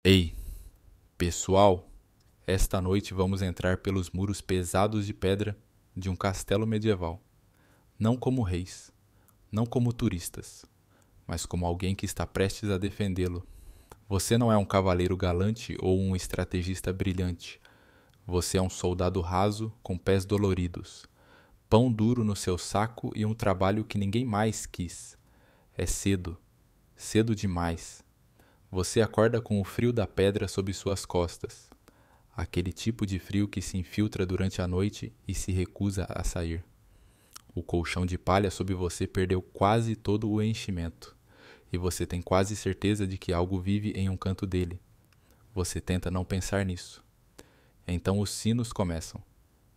Ei, pessoal, esta noite vamos entrar pelos muros pesados de pedra de um castelo medieval. Não como reis, não como turistas, mas como alguém que está prestes a defendê-lo. Você não é um cavaleiro galante ou um estrategista brilhante. Você é um soldado raso com pés doloridos, pão duro no seu saco e um trabalho que ninguém mais quis. É cedo, cedo demais. Você acorda com o frio da pedra sob suas costas. Aquele tipo de frio que se infiltra durante a noite e se recusa a sair. O colchão de palha sob você perdeu quase todo o enchimento, e você tem quase certeza de que algo vive em um canto dele. Você tenta não pensar nisso. Então os sinos começam.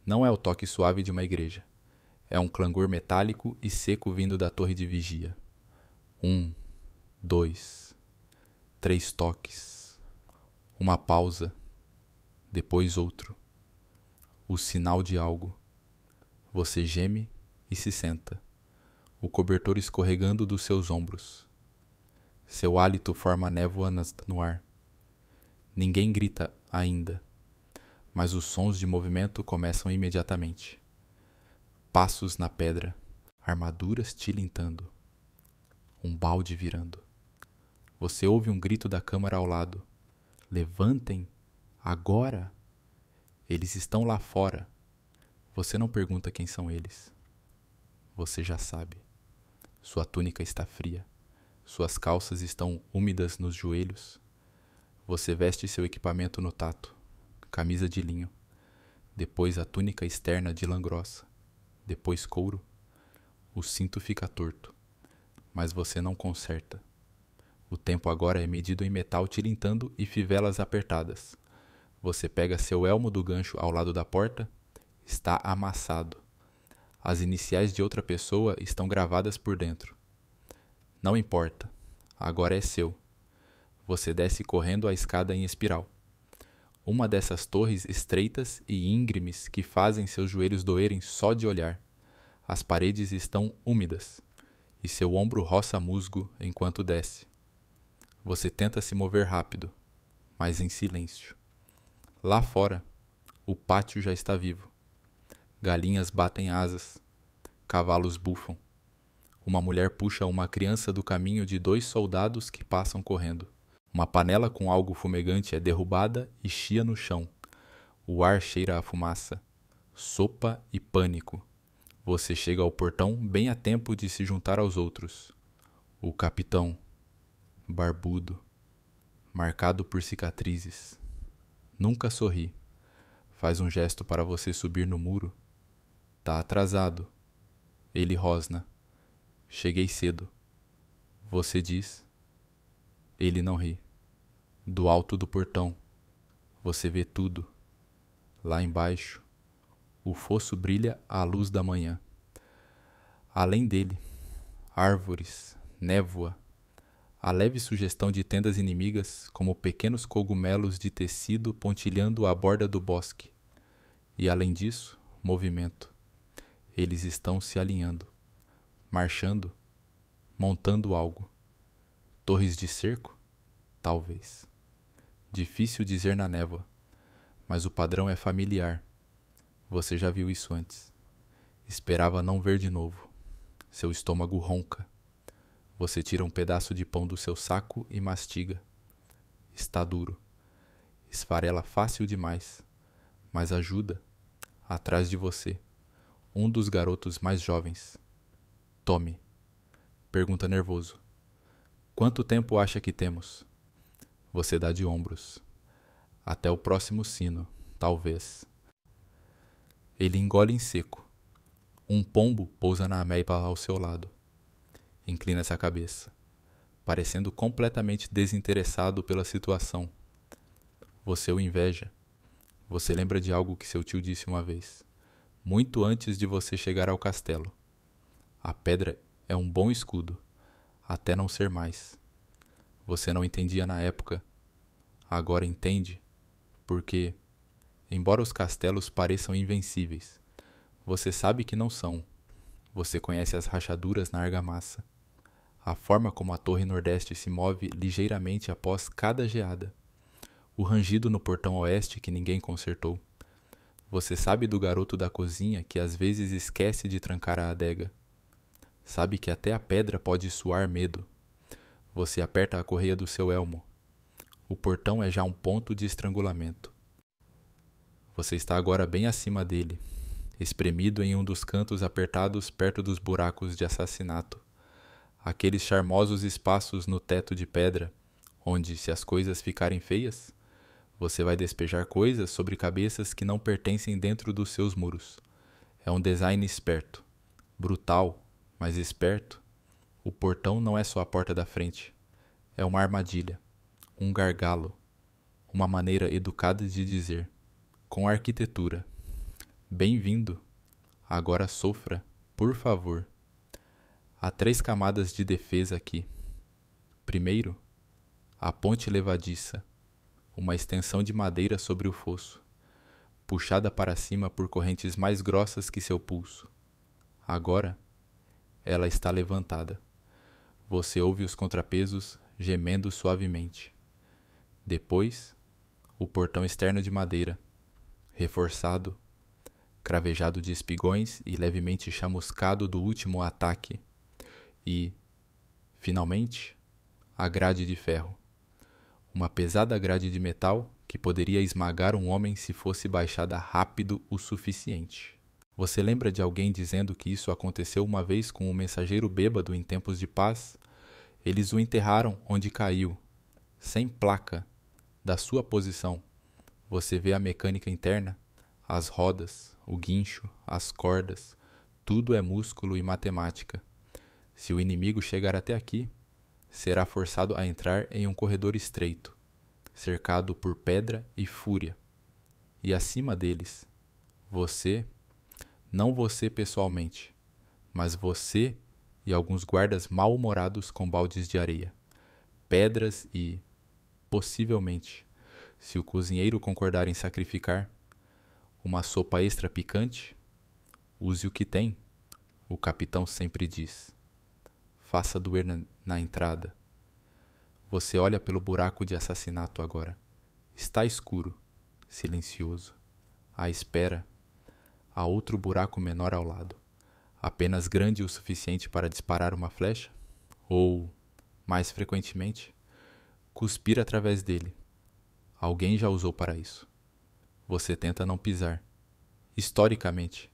Não é o toque suave de uma igreja. É um clangor metálico e seco vindo da torre de vigia. 1, 2, 3 toques. Uma pausa. Depois outro. O sinal de algo. Você geme e se senta, o cobertor escorregando dos seus ombros. Seu hálito forma névoa no ar. Ninguém grita ainda, mas os sons de movimento começam imediatamente. Passos na pedra, armaduras tilintando, um balde virando. Você ouve um grito da câmara ao lado. Levantem! Agora! Eles estão lá fora. Você não pergunta quem são eles. Você já sabe. Sua túnica está fria. Suas calças estão úmidas nos joelhos. Você veste seu equipamento no tato. Camisa de linho. Depois a túnica externa de lã grossa. Depois couro. O cinto fica torto. Mas você não conserta. O tempo agora é medido em metal tilintando e fivelas apertadas. Você pega seu elmo do gancho ao lado da porta. Está amassado. As iniciais de outra pessoa estão gravadas por dentro. Não importa. Agora é seu. Você desce correndo a escada em espiral. Uma dessas torres estreitas e íngremes que fazem seus joelhos doerem só de olhar. As paredes estão úmidas e seu ombro roça musgo enquanto desce. Você tenta se mover rápido, mas em silêncio. Lá fora, o pátio já está vivo. Galinhas batem asas. Cavalos bufam. Uma mulher puxa uma criança do caminho de 2 soldados que passam correndo. Uma panela com algo fumegante é derrubada e chia no chão. O ar cheira a fumaça. Sopa e pânico. Você chega ao portão bem a tempo de se juntar aos outros. O capitão, barbudo, marcado por cicatrizes. Nunca sorri. Faz um gesto para você subir no muro. Tá atrasado. Ele rosna. Cheguei cedo. Você diz. Ele não ri. Do alto do portão, você vê tudo. Lá embaixo, o fosso brilha à luz da manhã. Além dele, árvores, névoa, a leve sugestão de tendas inimigas como pequenos cogumelos de tecido pontilhando a borda do bosque. E além disso, movimento. Eles estão se alinhando, marchando, montando algo. Torres de cerco? Talvez. Difícil dizer na névoa, mas o padrão é familiar. Você já viu isso antes. Esperava não ver de novo. Seu estômago ronca. Você tira um pedaço de pão do seu saco e mastiga. Está duro. Esfarela fácil demais, mas ajuda. Atrás de você, um dos garotos mais jovens. Tome. Pergunta nervoso. Quanto tempo acha que temos? Você dá de ombros. Até o próximo sino, talvez. Ele engole em seco. Um pombo pousa na ameiba ao seu lado. Inclina-se a cabeça, parecendo completamente desinteressado pela situação. Você o inveja. Você lembra de algo que seu tio disse uma vez, muito antes de você chegar ao castelo. A pedra é um bom escudo, até não ser mais. Você não entendia na época. Agora entende, porque, embora os castelos pareçam invencíveis, você sabe que não são. Você conhece as rachaduras na argamassa, a forma como a torre nordeste se move ligeiramente após cada geada. O rangido no portão oeste que ninguém consertou. Você sabe do garoto da cozinha que às vezes esquece de trancar a adega. Sabe que até a pedra pode suar medo. Você aperta a correia do seu elmo. O portão é já um ponto de estrangulamento. Você está agora bem acima dele, espremido em um dos cantos apertados perto dos buracos de assassinato. Aqueles charmosos espaços no teto de pedra, onde, se as coisas ficarem feias, você vai despejar coisas sobre cabeças que não pertencem dentro dos seus muros. É um design esperto, brutal, mas esperto. O portão não é só a porta da frente. É uma armadilha, um gargalo, uma maneira educada de dizer, com arquitetura: bem-vindo, agora sofra, por favor. Há 3 camadas de defesa aqui. Primeiro, a ponte levadiça, uma extensão de madeira sobre o fosso, puxada para cima por correntes mais grossas que seu pulso. Agora, ela está levantada. Você ouve os contrapesos gemendo suavemente. Depois, o portão externo de madeira, reforçado, cravejado de espigões e levemente chamuscado do último ataque. E, finalmente, a grade de ferro. Uma pesada grade de metal que poderia esmagar um homem se fosse baixada rápido o suficiente. Você lembra de alguém dizendo que isso aconteceu uma vez com um mensageiro bêbado em tempos de paz? Eles o enterraram onde caiu, sem placa, da sua posição. Você vê a mecânica interna, as rodas, o guincho, as cordas, tudo é músculo e matemática. Se o inimigo chegar até aqui, será forçado a entrar em um corredor estreito, cercado por pedra e fúria. E acima deles, você, não você pessoalmente, mas você e alguns guardas mal-humorados com baldes de areia, pedras e, possivelmente, se o cozinheiro concordar em sacrificar, uma sopa extra picante. Use o que tem, o capitão sempre diz. Faça doer na entrada. Você olha pelo buraco de assassinato agora. Está escuro, silencioso. À espera, há outro buraco menor ao lado. Apenas grande o suficiente para disparar uma flecha? Ou, mais frequentemente, cuspir através dele. Alguém já usou para isso. Você tenta não pisar. Historicamente,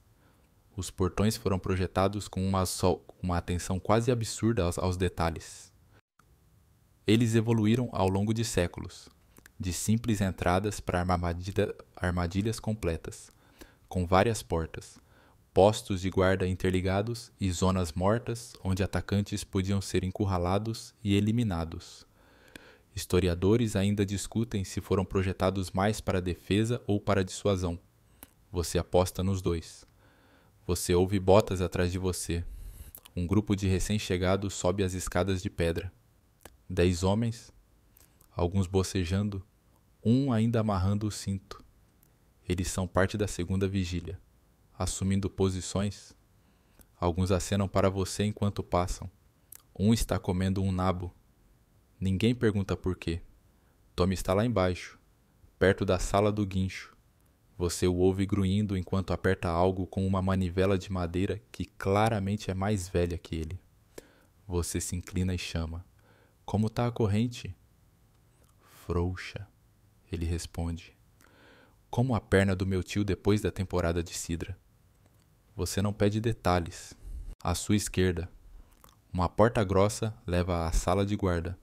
os portões foram projetados com uma atenção quase absurda aos detalhes. Eles evoluíram ao longo de séculos, de simples entradas para armadilhas completas, com várias portas, postos de guarda interligados e zonas mortas onde atacantes podiam ser encurralados e eliminados. Historiadores ainda discutem se foram projetados mais para defesa ou para dissuasão. Você aposta nos dois. Você ouve botas atrás de você. Um grupo de recém-chegados sobe as escadas de pedra. 10 homens, alguns bocejando, um ainda amarrando o cinto. Eles são parte da segunda vigília, assumindo posições. Alguns acenam para você enquanto passam. Um está comendo um nabo. Ninguém pergunta por quê. Tommy está lá embaixo, perto da sala do guincho. Você o ouve grunhindo enquanto aperta algo com uma manivela de madeira que claramente é mais velha que ele. Você se inclina e chama. Como tá a corrente? Frouxa, ele responde. Como a perna do meu tio depois da temporada de cidra. Você não pede detalhes. À sua esquerda, uma porta grossa leva à sala de guarda,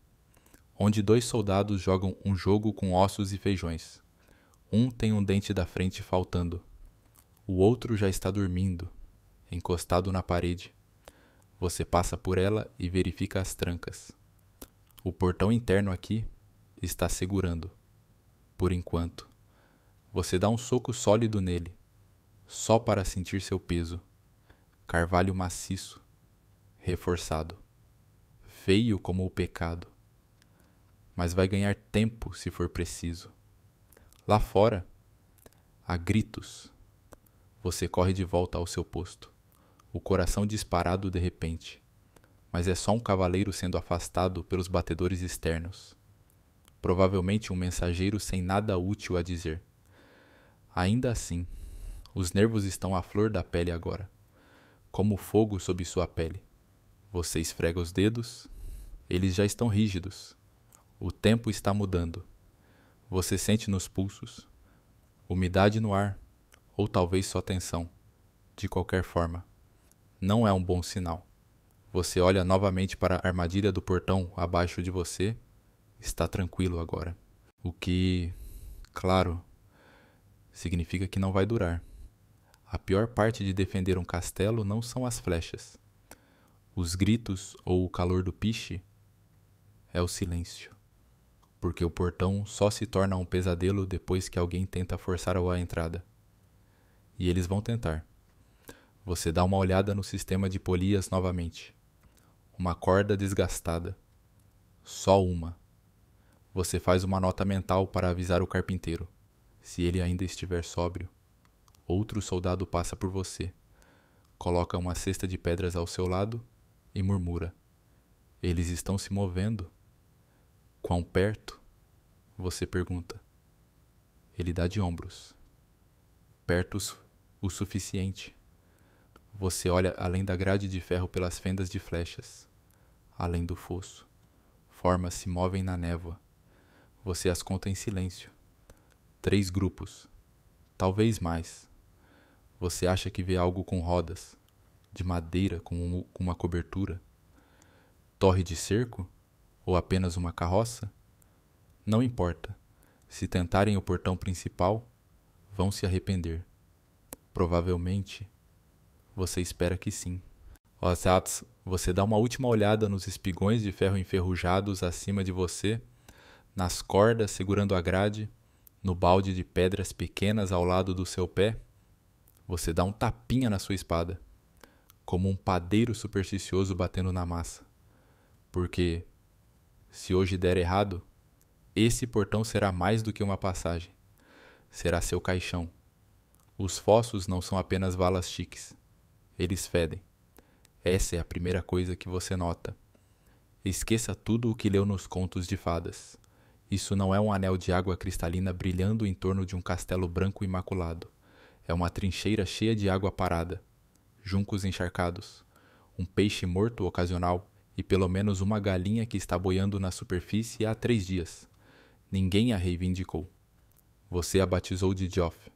onde 2 soldados jogam um jogo com ossos e feijões. Um tem um dente da frente faltando. O outro já está dormindo, encostado na parede. Você passa por ela e verifica as trancas. O portão interno aqui está segurando. Por enquanto. Você dá um soco sólido nele, só para sentir seu peso. Carvalho maciço, reforçado. Feio como o pecado. Mas vai ganhar tempo se for preciso. Lá fora, há gritos. Você corre de volta ao seu posto, o coração disparado de repente. Mas é só um cavaleiro sendo afastado pelos batedores externos. provavelmente um mensageiro sem nada útil a dizer. Ainda assim, os nervos estão à flor da pele agora, como fogo sob sua pele. Você esfrega os dedos, eles já estão rígidos. O tempo está mudando. Você sente nos pulsos, umidade no ar, ou talvez só tensão. De qualquer forma, não é um bom sinal. Você olha novamente para a armadilha do portão abaixo de você. Está tranquilo agora. O que, claro, significa que não vai durar. A pior parte de defender um castelo não são as flechas. Os gritos ou o calor do piche é o silêncio. Porque o portão só se torna um pesadelo depois que alguém tenta forçar a entrada. E eles vão tentar. Você dá uma olhada no sistema de polias novamente. Uma corda desgastada. Só uma. Você faz uma nota mental para avisar o carpinteiro. Se ele ainda estiver sóbrio, outro soldado passa por você, coloca uma cesta de pedras ao seu lado e murmura. Eles estão se movendo. Quão perto? Você pergunta. Ele dá de ombros. Perto o suficiente. Você olha além da grade de ferro pelas fendas de flechas. Além do fosso. Formas se movem na névoa. Você as conta em silêncio. 3 grupos. Talvez mais. Você acha que vê algo com rodas, de madeira com uma cobertura? Torre de cerco? Ou apenas uma carroça? Não importa. Se tentarem o portão principal, vão se arrepender. Provavelmente, você espera que sim. Osats, você dá uma última olhada nos espigões de ferro enferrujados acima de você, nas cordas segurando a grade, no balde de pedras pequenas ao lado do seu pé. Você dá um tapinha na sua espada, como um padeiro supersticioso batendo na massa. Porque, se hoje der errado, esse portão será mais do que uma passagem. Será seu caixão. Os fossos não são apenas valas chiques. Eles fedem. Essa é a primeira coisa que você nota. Esqueça tudo o que leu nos contos de fadas. Isso não é um anel de água cristalina brilhando em torno de um castelo branco imaculado. É uma trincheira cheia de água parada, juncos encharcados, um peixe morto ocasional e pelo menos uma galinha que está boiando na superfície há 3 dias. Ninguém a reivindicou. Você a batizou de Joff.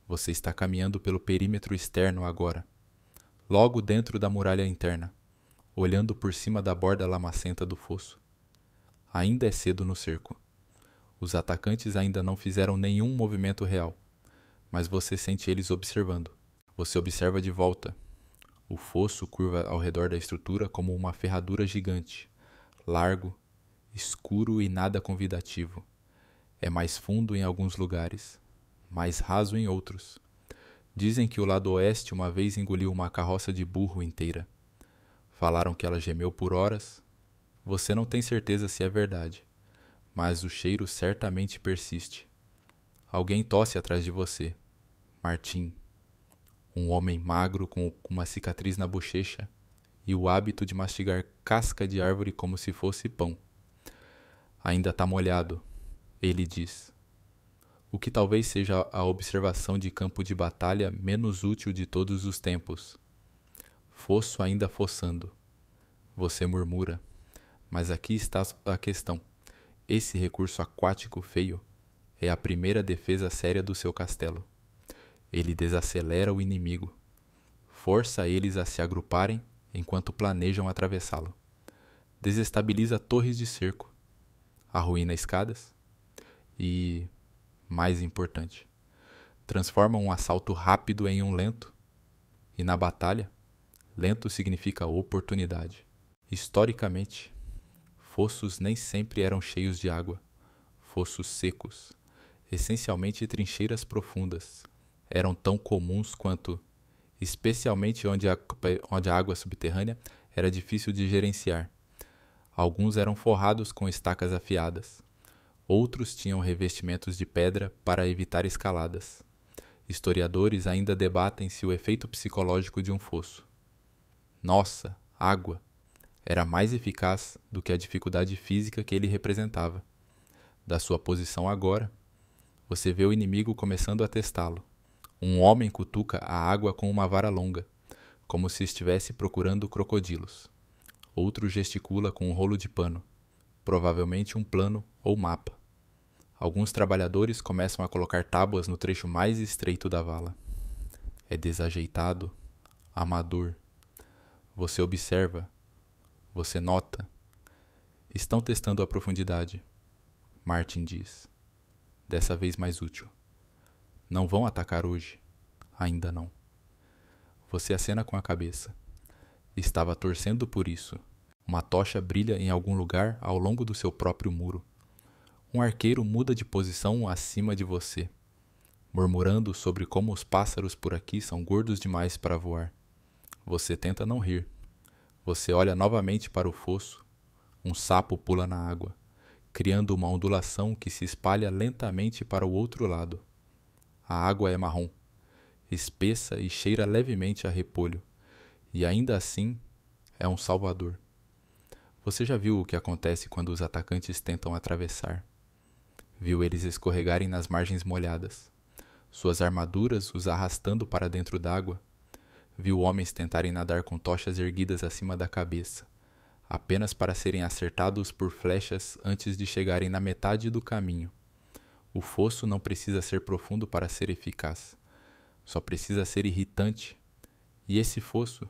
Você está caminhando pelo perímetro externo agora, logo dentro da muralha interna, olhando por cima da borda lamacenta do fosso. Ainda é cedo no cerco. Os atacantes ainda não fizeram nenhum movimento real, mas você sente eles observando. Você observa de volta. O fosso curva ao redor da estrutura como uma ferradura gigante, largo, escuro e nada convidativo. É mais fundo em alguns lugares, mais raso em outros. Dizem que o lado oeste uma vez engoliu uma carroça de burro inteira. Falaram que ela gemeu por horas. Você não tem certeza se é verdade, mas o cheiro certamente persiste. Alguém tosse atrás de você. Martim. Um homem magro com uma cicatriz na bochecha e o hábito de mastigar casca de árvore como se fosse pão. Ainda tá molhado, ele diz. O que talvez seja a observação de campo de batalha menos útil de todos os tempos. Fosso ainda fossando. Você murmura. Mas aqui está a questão. Esse recurso aquático feio é a primeira defesa séria do seu castelo. Ele desacelera o inimigo. Força eles a se agruparem enquanto planejam atravessá-lo. Desestabiliza torres de cerco. Arruína escadas. E, mais importante, transforma um assalto rápido em um lento. E na batalha, lento significa oportunidade. Historicamente, fossos nem sempre eram cheios de água. Fossos secos, essencialmente trincheiras profundas, eram tão comuns quanto, especialmente onde a água subterrânea era difícil de gerenciar. Alguns eram forrados com estacas afiadas. Outros tinham revestimentos de pedra para evitar escaladas. Historiadores ainda debatem se o efeito psicológico de um fosso. Nossa, água! Era mais eficaz do que a dificuldade física que ele representava. Da sua posição agora, você vê o inimigo começando a testá-lo. Um homem cutuca a água com uma vara longa, como se estivesse procurando crocodilos. Outro gesticula com um rolo de pano, provavelmente um plano ou mapa. Alguns trabalhadores começam a colocar tábuas no trecho mais estreito da vala. É desajeitado, amador. Você observa, você nota. Estão testando a profundidade, Martin diz. Dessa vez mais útil. Não vão atacar hoje. Ainda não. Você acena com a cabeça. Estava torcendo por isso. Uma tocha brilha em algum lugar ao longo do seu próprio muro. Um arqueiro muda de posição acima de você, murmurando sobre como os pássaros por aqui são gordos demais para voar. Você tenta não rir. Você olha novamente para o fosso. Um sapo pula na água, criando uma ondulação que se espalha lentamente para o outro lado. A água é marrom, espessa e cheira levemente a repolho, e ainda assim é um salvador. Você já viu o que acontece quando os atacantes tentam atravessar? Viu eles escorregarem nas margens molhadas, suas armaduras os arrastando para dentro d'água? Viu homens tentarem nadar com tochas erguidas acima da cabeça, apenas para serem acertados por flechas antes de chegarem na metade do caminho. O fosso não precisa ser profundo para ser eficaz. Só precisa ser irritante. E esse fosso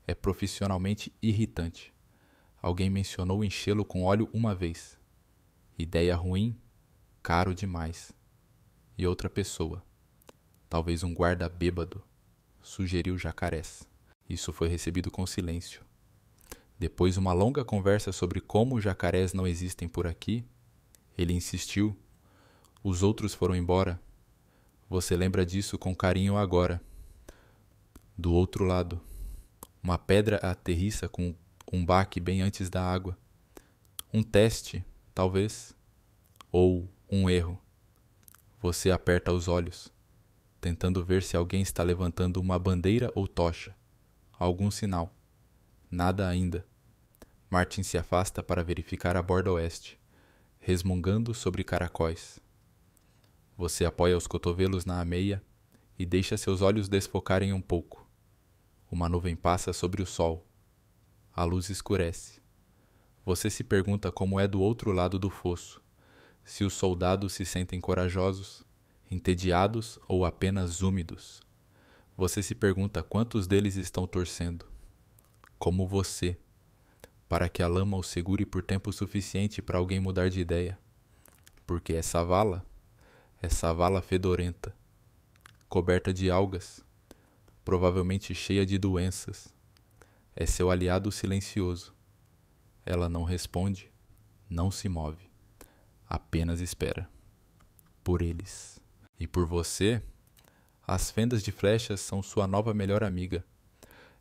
é profissionalmente irritante. Alguém mencionou enchê-lo com óleo uma vez. Ideia ruim, caro demais. E outra pessoa, talvez um guarda bêbado, sugeriu jacarés. Isso foi recebido com silêncio. Depois uma longa conversa sobre como jacarés não existem por aqui, ele insistiu. Os outros foram embora. Você lembra disso com carinho agora. Do outro lado, uma pedra aterrissa com um baque bem antes da água. Um teste, talvez, ou um erro. Você aperta os olhos, tentando ver se alguém está levantando uma bandeira ou tocha. Algum sinal. Nada ainda. Martin se afasta para verificar a borda oeste, resmungando sobre caracóis. Você apoia os cotovelos na ameia e deixa seus olhos desfocarem um pouco. Uma nuvem passa sobre o sol. A luz escurece. Você se pergunta como é do outro lado do fosso, se os soldados se sentem corajosos, entediados ou apenas úmidos. Você se pergunta quantos deles estão torcendo, como você, para que a lama o segure por tempo suficiente para alguém mudar de ideia. Porque essa vala fedorenta, coberta de algas, provavelmente cheia de doenças, é seu aliado silencioso. Ela não responde, não se move, apenas espera. Por eles. E por você, as fendas de flechas são sua nova melhor amiga.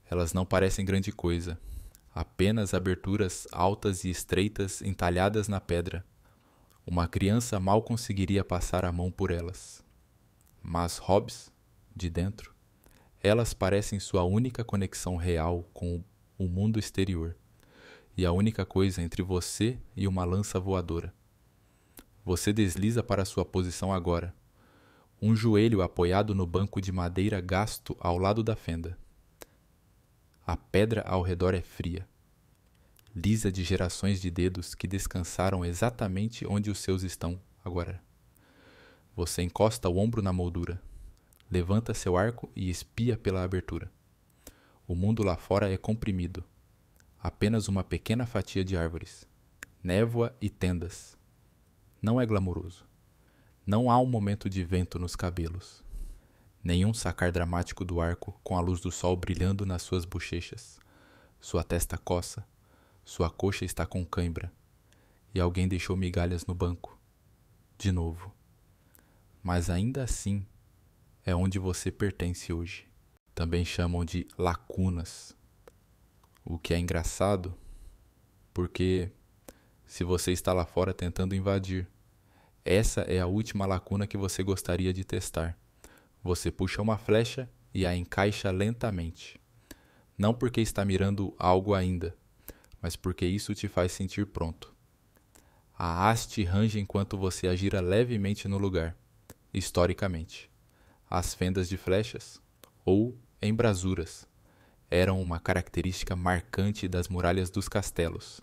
Elas não parecem grande coisa, apenas aberturas altas e estreitas entalhadas na pedra. Uma criança mal conseguiria passar a mão por elas. Mas Hobbes, de dentro, elas parecem sua única conexão real com o mundo exterior e a única coisa entre você e uma lança voadora. Você desliza para sua posição agora, um joelho apoiado no banco de madeira gasto ao lado da fenda. A pedra ao redor é fria, lisa de gerações de dedos que descansaram exatamente onde os seus estão agora. Você encosta o ombro na moldura, levanta seu arco e espia pela abertura. O mundo lá fora é comprimido, apenas uma pequena fatia de árvores, névoa e tendas. Não é glamouroso. Não há um momento de vento nos cabelos. Nenhum sacar dramático do arco com a luz do sol brilhando nas suas bochechas. Sua testa coça, sua coxa está com cãibra, e alguém deixou migalhas no banco. De novo. Mas ainda assim, é onde você pertence hoje. Também chamam de lacunas. O que é engraçado, porque se você está lá fora tentando invadir, essa é a última lacuna que você gostaria de testar. Você puxa uma flecha e a encaixa lentamente. Não porque está mirando algo ainda, mas porque isso te faz sentir pronto. A haste range enquanto você agira levemente no lugar, historicamente. As fendas de flechas, ou embrasuras, eram uma característica marcante das muralhas dos castelos,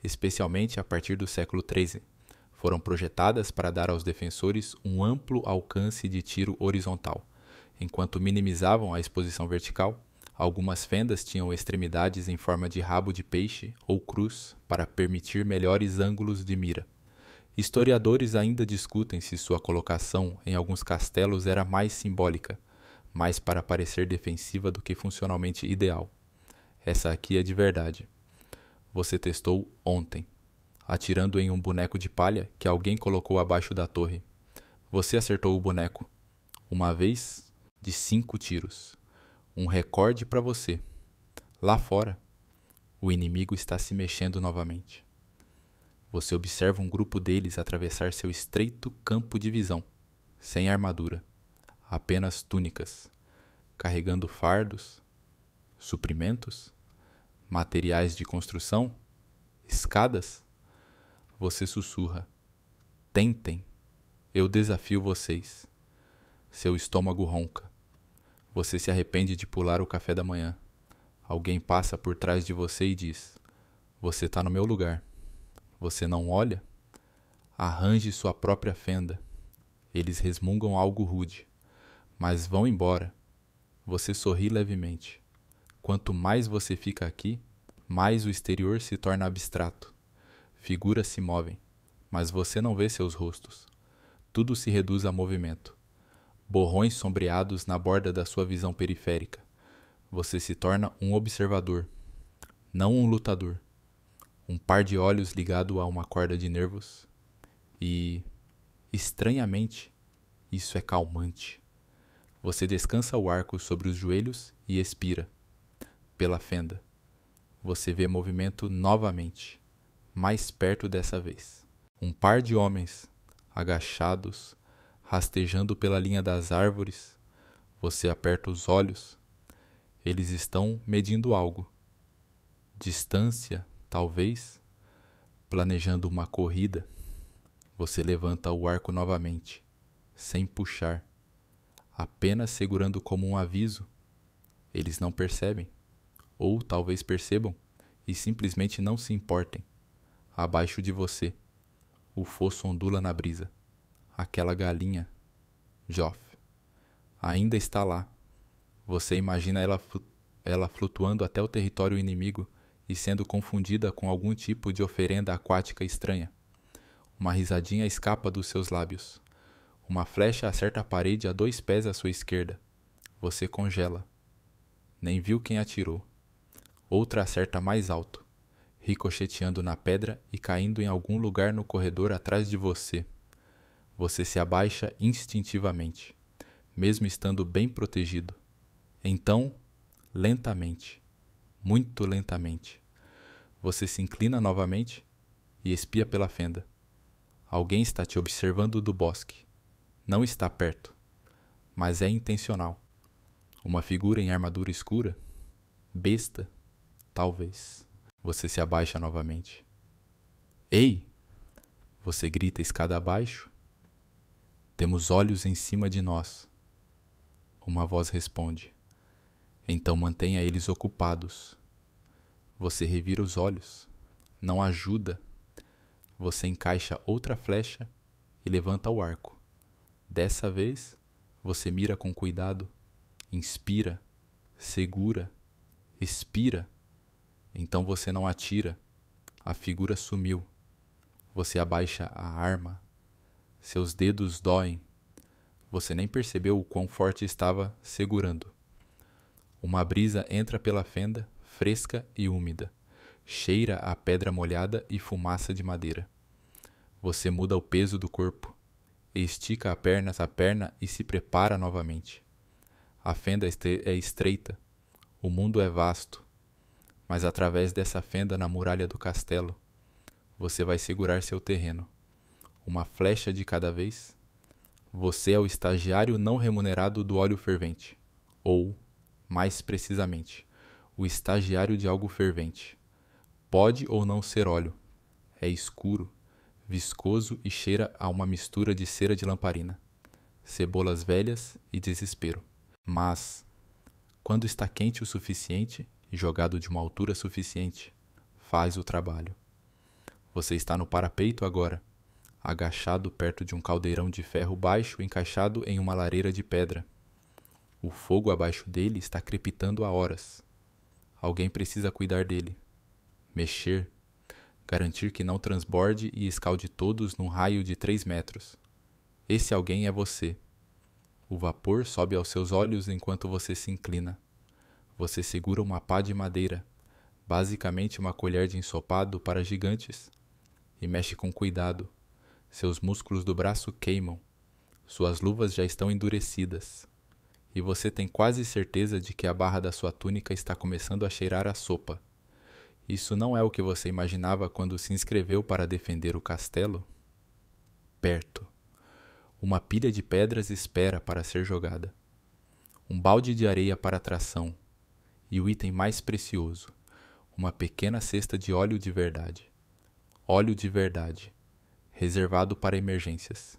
especialmente a partir do século XIII. Foram projetadas para dar aos defensores um amplo alcance de tiro horizontal. Enquanto minimizavam a exposição vertical, algumas fendas tinham extremidades em forma de rabo de peixe ou cruz para permitir melhores ângulos de mira. Historiadores ainda discutem se sua colocação em alguns castelos era mais simbólica, mais para parecer defensiva do que funcionalmente ideal. Essa aqui é de verdade. Você testou ontem, atirando em um boneco de palha que alguém colocou abaixo da torre. Você acertou o boneco, uma vez de 5 tiros. Um recorde para você. Lá fora, o inimigo está se mexendo novamente. Você observa um grupo deles atravessar seu estreito campo de visão, sem armadura, apenas túnicas, carregando fardos, suprimentos, materiais de construção, escadas. Você sussurra: tentem, eu desafio vocês. Seu estômago ronca. Você se arrepende de pular o café da manhã. Alguém passa por trás de você e diz: você está no meu lugar. Você não olha? Arranje sua própria fenda. Eles resmungam algo rude, mas vão embora. Você sorri levemente. Quanto mais você fica aqui, mais o exterior se torna abstrato. Figuras se movem, mas você não vê seus rostos. Tudo se reduz a movimento. Borrões sombreados na borda da sua visão periférica. Você se torna um observador, não um lutador. Um par de olhos ligado a uma corda de nervos. E, estranhamente, isso é calmante. Você descansa o arco sobre os joelhos e expira. Pela fenda. Você vê movimento novamente, mais perto dessa vez. Um par de homens, agachados, rastejando pela linha das árvores. Você aperta os olhos. Eles estão medindo algo. Distância, talvez. Planejando uma corrida. Você levanta o arco novamente, sem puxar, apenas segurando como um aviso. Eles não percebem, ou talvez percebam e simplesmente não se importem. Abaixo de você, o fosso ondula na brisa. Aquela galinha, Joff, ainda está lá. Você imagina ela flutuando até o território inimigo e sendo confundida com algum tipo de oferenda aquática estranha. Uma risadinha escapa dos seus lábios. Uma flecha acerta a parede a 2 pés à sua esquerda. Você congela. Nem viu quem atirou. Outra acerta mais alto, ricocheteando na pedra e caindo em algum lugar no corredor atrás de você. Você se abaixa instintivamente, mesmo estando bem protegido. Então, lentamente, muito lentamente, você se inclina novamente e espia pela fenda. Alguém está te observando do bosque. Não está perto, mas é intencional. Uma figura em armadura escura? Besta? Talvez. Você se abaixa novamente. Ei! Você grita escada abaixo. Temos olhos em cima de nós. Uma voz responde. Então mantenha eles ocupados. Você revira os olhos. Não ajuda. Você encaixa outra flecha e levanta o arco. Dessa vez, você mira com cuidado. Inspira. Segura. Expira. Então você não atira. A figura sumiu. Você abaixa a arma. Seus dedos doem. Você nem percebeu o quão forte estava segurando. Uma brisa entra pela fenda, fresca e úmida. Cheira a pedra molhada e fumaça de madeira. Você muda o peso do corpo. Estica a perna e se prepara novamente. A fenda é estreita. O mundo é vasto. Mas através dessa fenda na muralha do castelo, você vai segurar seu terreno. Uma flecha de cada vez. Você é o estagiário não remunerado do óleo fervente. Ou, mais precisamente, o estagiário de algo fervente. Pode ou não ser óleo. É escuro, viscoso e cheira a uma mistura de cera de lamparina, cebolas velhas e desespero. Mas, quando está quente o suficiente e jogado de uma altura suficiente, faz o trabalho. Você está no parapeito agora, agachado perto de um caldeirão de ferro baixo encaixado em uma lareira de pedra. O fogo abaixo dele está crepitando há horas. Alguém precisa cuidar dele, mexer, garantir que não transborde e escalde todos num raio de 3 metros. Esse alguém é você. O vapor sobe aos seus olhos enquanto você se inclina. Você segura uma pá de madeira, basicamente uma colher de ensopado para gigantes, e mexe com cuidado. Seus músculos do braço queimam. Suas luvas já estão endurecidas. E você tem quase certeza de que a barra da sua túnica está começando a cheirar a sopa. Isso não é o que você imaginava quando se inscreveu para defender o castelo? Perto. Uma pilha de pedras espera para ser jogada. Um balde de areia para tração. E o item mais precioso, uma pequena cesta de óleo de verdade. Óleo de verdade, reservado para emergências.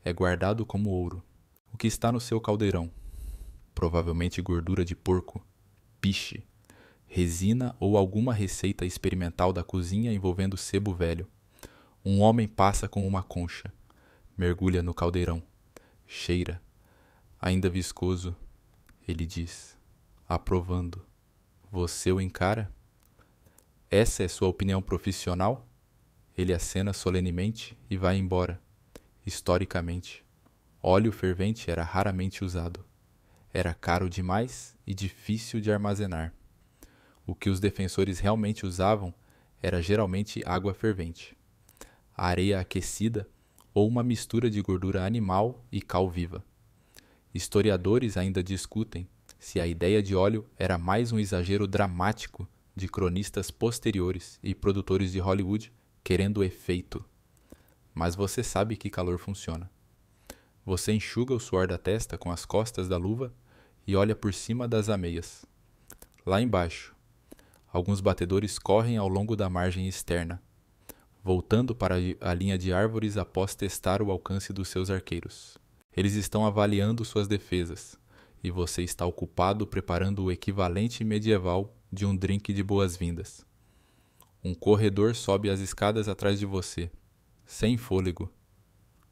É guardado como ouro. O que está no seu caldeirão? Provavelmente gordura de porco, piche, resina ou alguma receita experimental da cozinha envolvendo sebo velho. Um homem passa com uma concha, mergulha no caldeirão, cheira, ainda viscoso, ele diz, aprovando. Você o encara? Essa é sua opinião profissional? Ele acena solenemente e vai embora. Historicamente, óleo fervente era raramente usado. Era caro demais e difícil de armazenar. O que os defensores realmente usavam era geralmente água fervente, areia aquecida ou uma mistura de gordura animal e cal viva. Historiadores ainda discutem se a ideia de óleo era mais um exagero dramático de cronistas posteriores e produtores de Hollywood querendo efeito. Mas você sabe que calor funciona. Você enxuga o suor da testa com as costas da luva e olha por cima das ameias. Lá embaixo, alguns batedores correm ao longo da margem externa, voltando para a linha de árvores após testar o alcance dos seus arqueiros. Eles estão avaliando suas defesas, e você está ocupado preparando o equivalente medieval de um drink de boas-vindas. Um corredor sobe as escadas atrás de você, sem fôlego.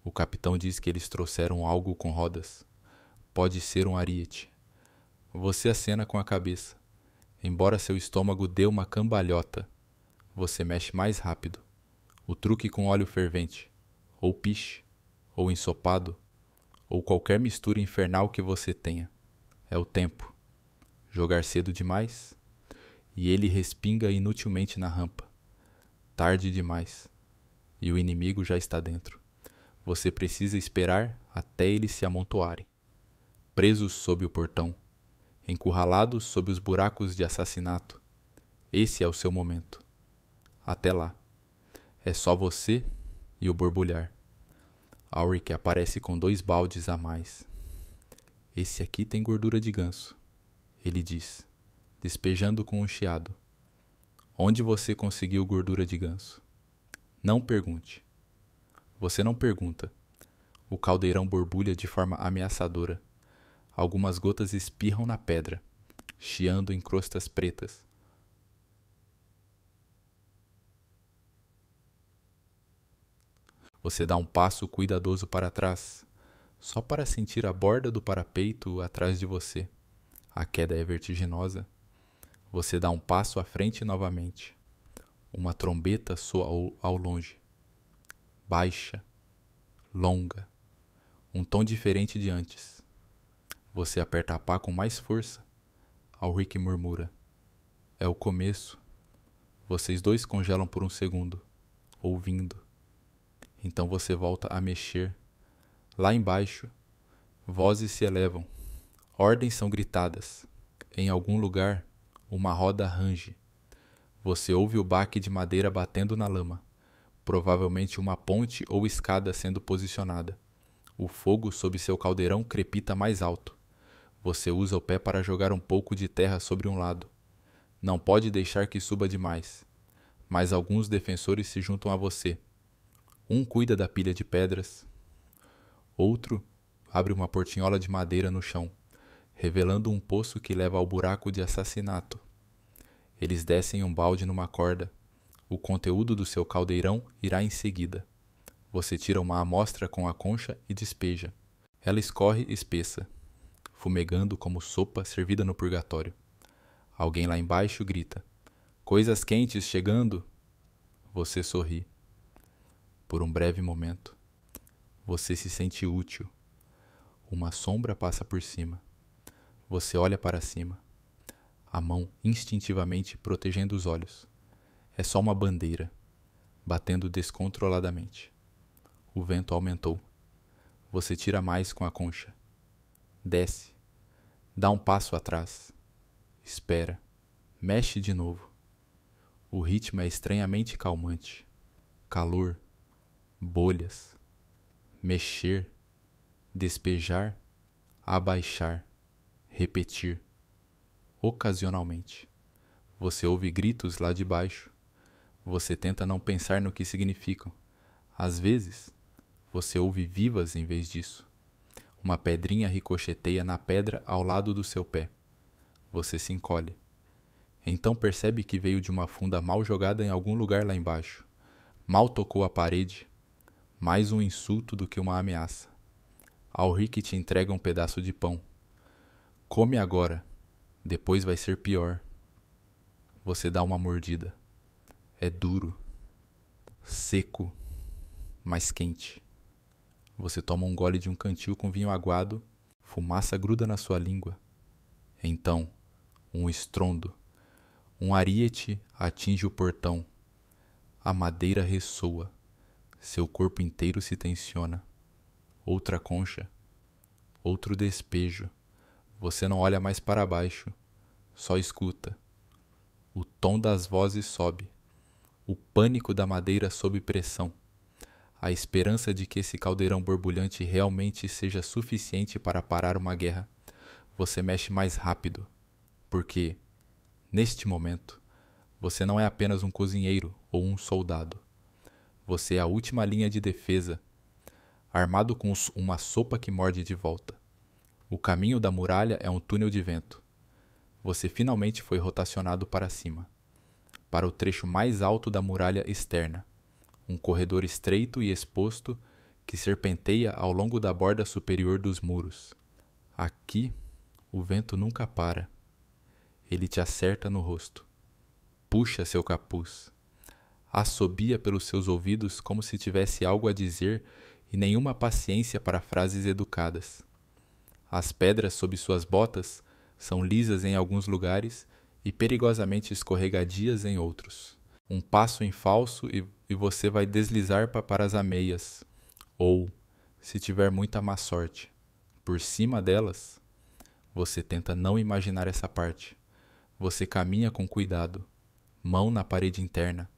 O capitão diz que eles trouxeram algo com rodas. Pode ser um ariete. Você acena com a cabeça. Embora seu estômago dê uma cambalhota, você mexe mais rápido. O truque com óleo fervente, ou piche, ou ensopado, ou qualquer mistura infernal que você tenha, é o tempo. Jogar cedo demais, e ele respinga inutilmente na rampa. Tarde demais, e o inimigo já está dentro. Você precisa esperar até eles se amontoarem. Presos sob o portão, encurralados sob os buracos de assassinato. Esse é o seu momento. Até lá. É só você e o borbulhar. Auric aparece com 2 baldes a mais. Esse aqui tem gordura de ganso, ele diz, despejando com um chiado. Onde você conseguiu gordura de ganso? Não pergunte. Você não pergunta. O caldeirão borbulha de forma ameaçadora. Algumas gotas espirram na pedra, chiando em crostas pretas. Você dá um passo cuidadoso para trás, só para sentir a borda do parapeito atrás de você. A queda é vertiginosa. Você dá um passo à frente novamente. Uma trombeta soa ao longe. Baixa, longa, um tom diferente de antes. Você aperta a pá com mais força. Auric murmura. É o começo. Vocês dois congelam por um segundo, ouvindo. Então você volta a mexer. Lá embaixo, vozes se elevam. Ordens são gritadas. Em algum lugar, uma roda range. Você ouve o baque de madeira batendo na lama. Provavelmente uma ponte ou escada sendo posicionada. O fogo sob seu caldeirão crepita mais alto. Você usa o pé para jogar um pouco de terra sobre um lado. Não pode deixar que suba demais. Mas alguns defensores se juntam a você. Um cuida da pilha de pedras, outro abre uma portinhola de madeira no chão, revelando um poço que leva ao buraco de assassinato. Eles descem um balde numa corda. O conteúdo do seu caldeirão irá em seguida. Você tira uma amostra com a concha e despeja. Ela escorre espessa, fumegando como sopa servida no purgatório. Alguém lá embaixo grita: "Coisas quentes chegando!" Você sorri. Por um breve momento, você se sente útil. Uma sombra passa por cima. Você olha para cima, a mão instintivamente protegendo os olhos. É só uma bandeira, batendo descontroladamente. O vento aumentou. Você tira mais com a concha. Desce. Dá um passo atrás. Espera. Mexe de novo. O ritmo é estranhamente calmante. Calor. Bolhas. Mexer. Despejar. Abaixar. Repetir. Ocasionalmente. Você ouve gritos lá de baixo. Você tenta não pensar no que significam. Às vezes, você ouve vivas em vez disso. Uma pedrinha ricocheteia na pedra ao lado do seu pé. Você se encolhe. Então percebe que veio de uma funda mal jogada em algum lugar lá embaixo. Mal tocou a parede. Mais um insulto do que uma ameaça. Alric te entrega um pedaço de pão. Come agora. Depois vai ser pior. Você dá uma mordida. É duro. Seco. Mas quente. Você toma um gole de um cantil com vinho aguado. Fumaça gruda na sua língua. Então, um estrondo. Um ariete atinge o portão. A madeira ressoa. Seu corpo inteiro se tensiona. Outra concha. Outro despejo. Você não olha mais para baixo. Só escuta. O tom das vozes sobe. O pânico da madeira sob pressão. A esperança de que esse caldeirão borbulhante realmente seja suficiente para parar uma guerra. Você mexe mais rápido. Porque, neste momento, você não é apenas um cozinheiro ou um soldado. Você é a última linha de defesa, armado com uma sopa que morde de volta. O caminho da muralha é um túnel de vento. Você finalmente foi rotacionado para cima, para o trecho mais alto da muralha externa, um corredor estreito e exposto que serpenteia ao longo da borda superior dos muros. Aqui, o vento nunca para. Ele te acerta no rosto. Puxa seu capuz. Assobia pelos seus ouvidos como se tivesse algo a dizer e nenhuma paciência para frases educadas. As pedras sob suas botas são lisas em alguns lugares e perigosamente escorregadias em outros. Um passo em falso e você vai deslizar para as ameias. Ou, se tiver muita má sorte, por cima delas. Você tenta não imaginar essa parte. Você caminha com cuidado, mão na parede interna,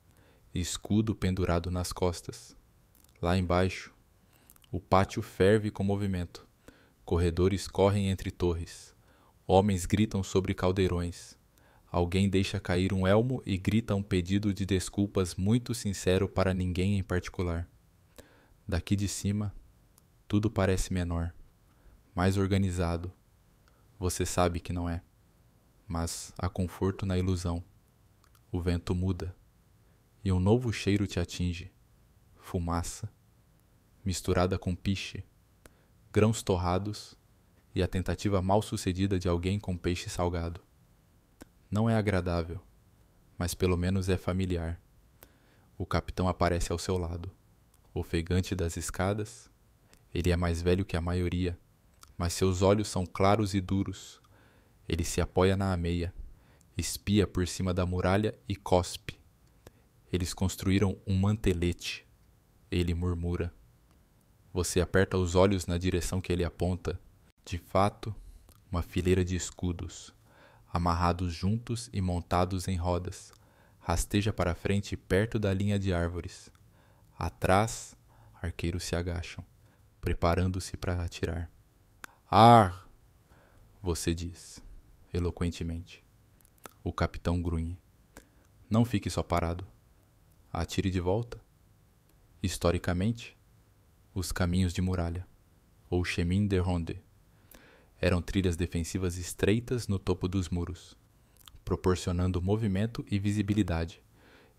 escudo pendurado nas costas. Lá embaixo, o pátio ferve com movimento. Corredores correm entre torres. Homens gritam sobre caldeirões. Alguém deixa cair um elmo e grita um pedido de desculpas muito sincero para ninguém em particular. Daqui de cima, tudo parece menor, mais organizado. Você sabe que não é, mas há conforto na ilusão. O vento muda e um novo cheiro te atinge. Fumaça, misturada com piche, grãos torrados e a tentativa mal sucedida de alguém com peixe salgado. Não é agradável, mas pelo menos é familiar. O capitão aparece ao seu lado, ofegante das escadas. Ele é mais velho que a maioria, mas seus olhos são claros e duros. Ele se apoia na ameia, espia por cima da muralha e cospe. Eles construíram um mantelete. Ele murmura. Você aperta os olhos na direção que ele aponta. De fato, uma fileira de escudos, amarrados juntos e montados em rodas, rasteja para frente perto da linha de árvores. Atrás, arqueiros se agacham, preparando-se para atirar. "Ar!" você diz, eloquentemente. O capitão grunhe. "Não fique só parado. Atire de volta." Historicamente, os caminhos de muralha, ou chemin de ronde, eram trilhas defensivas estreitas no topo dos muros, proporcionando movimento e visibilidade.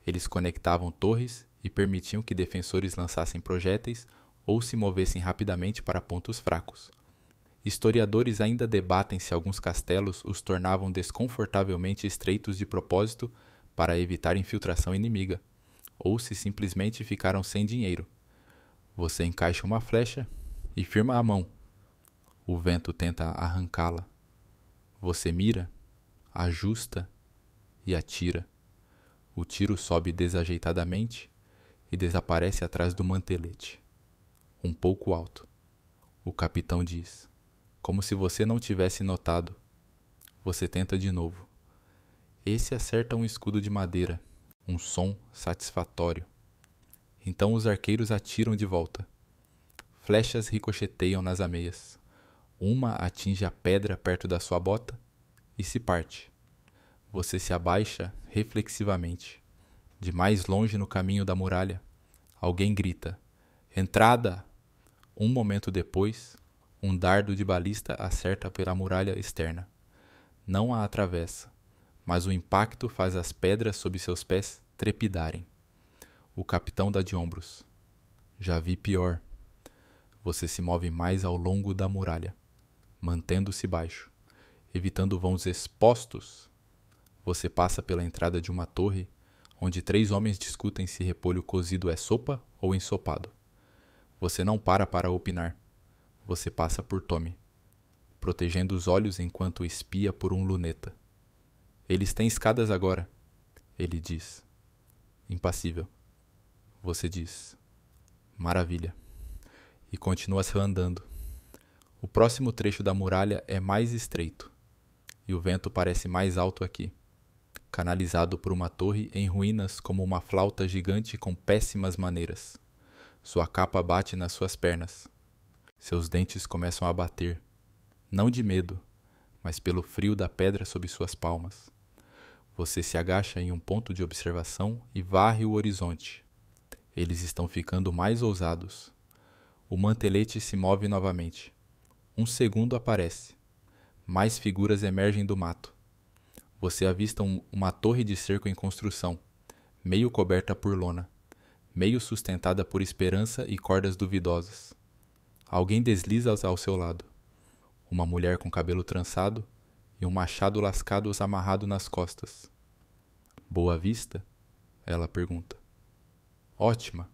Eles conectavam torres e permitiam que defensores lançassem projéteis ou se movessem rapidamente para pontos fracos. Historiadores ainda debatem se alguns castelos os tornavam desconfortavelmente estreitos de propósito para evitar infiltração inimiga, ou se simplesmente ficaram sem dinheiro. Você encaixa uma flecha e firma a mão. O vento tenta arrancá-la. Você mira, ajusta e atira. O tiro sobe desajeitadamente e desaparece atrás do mantelete. Um pouco alto. O capitão diz, como se você não tivesse notado. Você tenta de novo. Esse acerta um escudo de madeira, um som satisfatório. Então os arqueiros atiram de volta. Flechas ricocheteiam nas ameias. Uma atinge a pedra perto da sua bota e se parte. Você se abaixa reflexivamente. De mais longe no caminho da muralha, alguém grita, entrada! Um momento depois, um dardo de balista acerta pela muralha externa. Não a atravessa, mas o impacto faz as pedras sob seus pés trepidarem. O capitão dá de ombros. Já vi pior. Você se move mais ao longo da muralha, mantendo-se baixo, evitando vãos expostos. Você passa pela entrada de uma torre, onde 3 homens discutem se repolho cozido é sopa ou ensopado. Você não para opinar. Você passa por Tommy, protegendo os olhos enquanto espia por um luneta. Eles têm escadas agora, ele diz. Impassível. Você diz. Maravilha. E continua-se andando. O próximo trecho da muralha é mais estreito, e o vento parece mais alto aqui, canalizado por uma torre em ruínas como uma flauta gigante com péssimas maneiras. Sua capa bate nas suas pernas. Seus dentes começam a bater, não de medo, mas pelo frio da pedra sob suas palmas. Você se agacha em um ponto de observação e varre o horizonte. Eles estão ficando mais ousados. O mantelete se move novamente. Um segundo aparece. Mais figuras emergem do mato. Você avista uma torre de cerco em construção, meio coberta por lona, meio sustentada por esperança e cordas duvidosas. Alguém desliza ao seu lado. Uma mulher com cabelo trançado e um machado lascado amarrado nas costas. Boa vista? Ela pergunta. Ótima.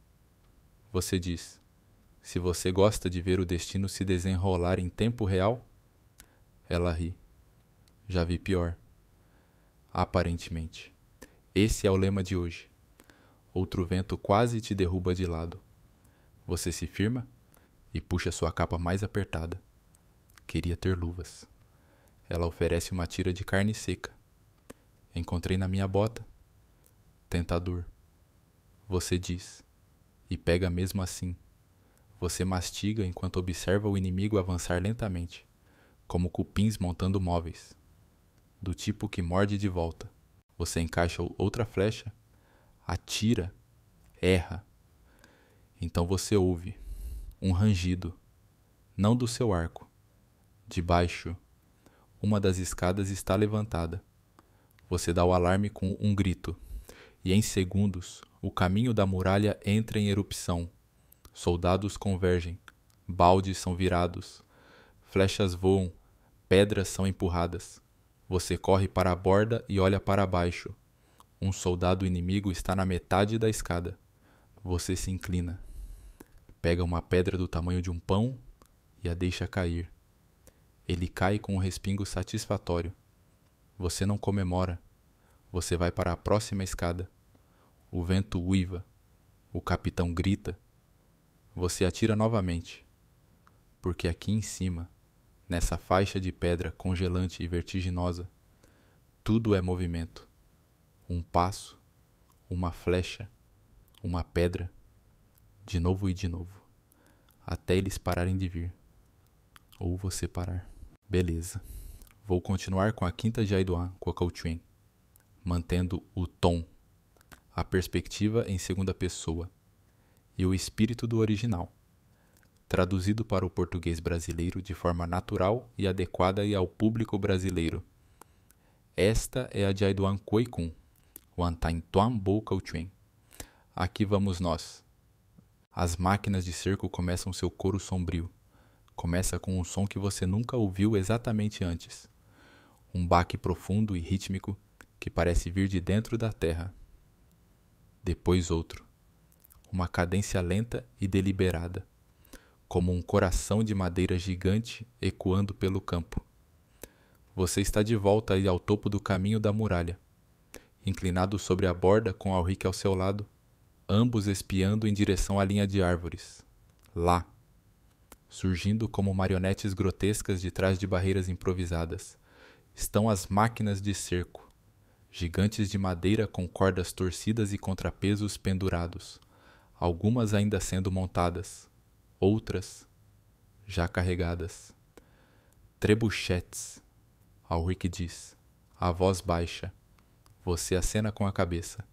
Você diz. Se você gosta de ver o destino se desenrolar em tempo real? Ela ri. Já vi pior. Aparentemente. Esse é o lema de hoje. Outro vento quase te derruba de lado. Você se firma e puxa sua capa mais apertada. Queria ter luvas. Ela oferece uma tira de carne seca. Encontrei na minha bota. Tentador. Você diz. E pega mesmo assim. Você mastiga enquanto observa o inimigo avançar lentamente, como cupins montando móveis. Do tipo que morde de volta. Você encaixa outra flecha, atira, erra. Então você ouve um rangido, não do seu arco. De baixo, uma das escadas está levantada. Você dá o alarme com um grito, e em segundos o caminho da muralha entra em erupção. Soldados convergem, baldes são virados, flechas voam, pedras são empurradas. Você corre para a borda e olha para baixo. Um soldado inimigo está na metade da escada. Você se inclina. Pega uma pedra do tamanho de um pão e a deixa cair. Ele cai com um respingo satisfatório. Você não comemora. Você vai para a próxima escada. O vento uiva. O capitão grita. Você atira novamente. Porque aqui em cima, nessa faixa de pedra congelante e vertiginosa, tudo é movimento. Um passo, uma flecha, uma pedra, de novo e de novo, até eles pararem de vir. Ou você parar. Beleza. Vou continuar com a quinta de Aidoan, Quocultuen, mantendo o tom, a perspectiva em segunda pessoa. e o espírito do original, traduzido para o português brasileiro de forma natural e adequada ao público brasileiro. Esta é a Jaiduan Koikun, Wantain Tuan Bo Kauchuen. Aqui vamos nós. As máquinas de cerco começam seu coro sombrio. Começa com um som que você nunca ouviu exatamente antes. Um baque profundo e rítmico que parece vir de dentro da terra. Depois outro. Uma cadência lenta e deliberada, como um coração de madeira gigante ecoando pelo campo. Você está de volta aí ao topo do caminho da muralha, inclinado sobre a borda com Alric ao seu lado, ambos espiando em direção à linha de árvores. Lá, surgindo como marionetes grotescas de trás de barreiras improvisadas, estão as máquinas de cerco, gigantes de madeira com cordas torcidas e contrapesos pendurados, algumas ainda sendo montadas, outras já carregadas. Trebuchetes, Alric diz, a voz baixa. Você acena com a cabeça,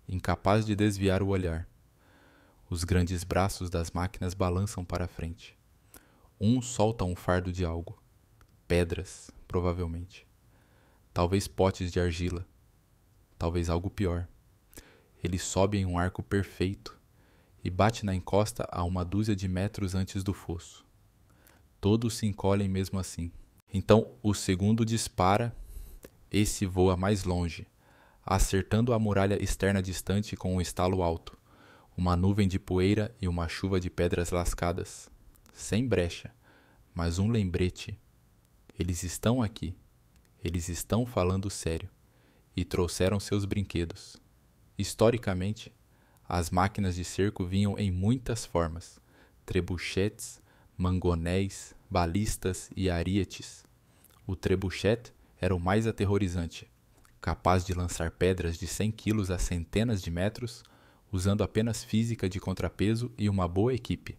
incapaz de desviar o olhar. Os grandes braços das máquinas balançam para a frente. Um solta um fardo de algo. Pedras, provavelmente. Talvez potes de argila. Talvez algo pior. Ele sobe em um arco perfeito e bate na encosta a 1 dúzia de metros antes do fosso. Todos se encolhem mesmo assim. Então o segundo dispara, esse voa mais longe, acertando a muralha externa distante com um estalo alto, uma nuvem de poeira e uma chuva de pedras lascadas. Sem brecha, mas um lembrete. Eles estão aqui. Eles estão falando sério. E trouxeram seus brinquedos. Historicamente, as máquinas de cerco vinham em muitas formas. Trebuchetes, mangonéis, balistas e arietes. O trebuchet era o mais aterrorizante, capaz de lançar pedras de 100 quilos a centenas de metros, usando apenas física de contrapeso e uma boa equipe.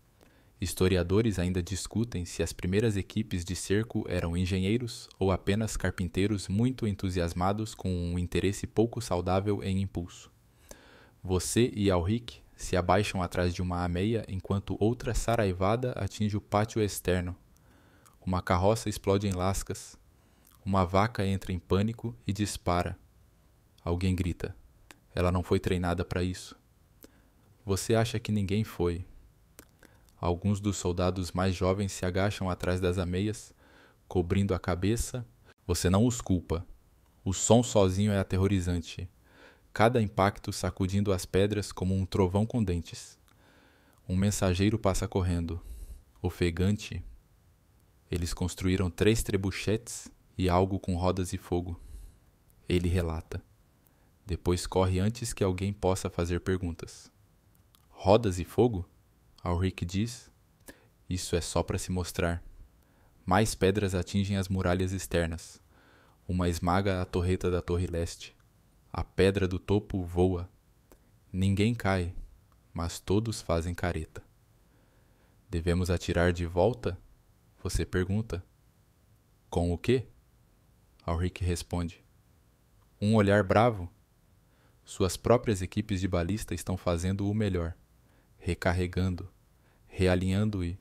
Historiadores ainda discutem se as primeiras equipes de cerco eram engenheiros ou apenas carpinteiros muito entusiasmados com um interesse pouco saudável em impulso. Você e Alric se abaixam atrás de uma ameia enquanto outra saraivada atinge o pátio externo. Uma carroça explode em lascas. Uma vaca entra em pânico e dispara. Alguém grita. Ela não foi treinada para isso. Você acha que ninguém foi. Alguns dos soldados mais jovens se agacham atrás das ameias, cobrindo a cabeça. Você não os culpa. O som sozinho é aterrorizante. Cada impacto sacudindo as pedras como um trovão com dentes. Um mensageiro passa correndo. Ofegante. Eles construíram 3 trebuchetes e algo com rodas e fogo. Ele relata. Depois corre antes que alguém possa fazer perguntas. Rodas e fogo? Alric diz. Isso é só para se mostrar. Mais pedras atingem as muralhas externas. Uma esmaga a torreta da torre leste. A pedra do topo voa. Ninguém cai, mas todos fazem careta. Devemos atirar de volta? Você pergunta. Com o quê? Alric responde. Um olhar bravo? Suas próprias equipes de balista estão fazendo o melhor, recarregando, realinhando e,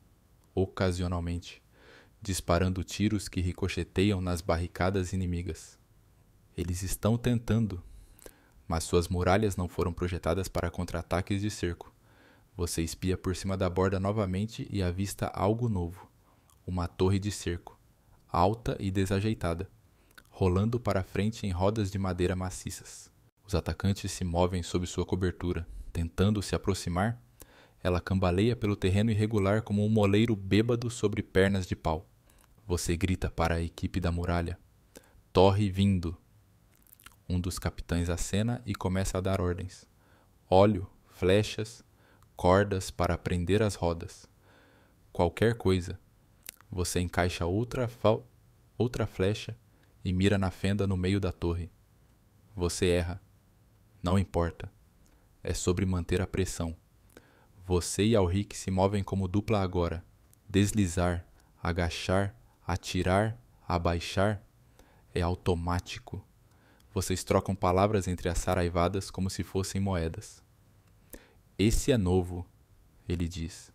ocasionalmente, disparando tiros que ricocheteiam nas barricadas inimigas. Eles estão tentando, mas suas muralhas não foram projetadas para contra-ataques de cerco. Você espia por cima da borda novamente e avista algo novo. Uma torre de cerco, alta e desajeitada, rolando para frente em rodas de madeira maciças. Os atacantes se movem sob sua cobertura, tentando se aproximar. Ela cambaleia pelo terreno irregular como um moleiro bêbado sobre pernas de pau. Você grita para a equipe da muralha. Torre vindo. Um dos capitães acena e começa a dar ordens. Óleo, flechas, cordas para prender as rodas. Qualquer coisa. Você encaixa outra flecha e mira na fenda no meio da torre. Você erra. Não importa. É sobre manter a pressão. Você e Alric se movem como dupla agora. Deslizar, agachar, atirar, abaixar. É automático. Vocês trocam palavras entre as saraivadas como se fossem moedas. Esse é novo. ele diz,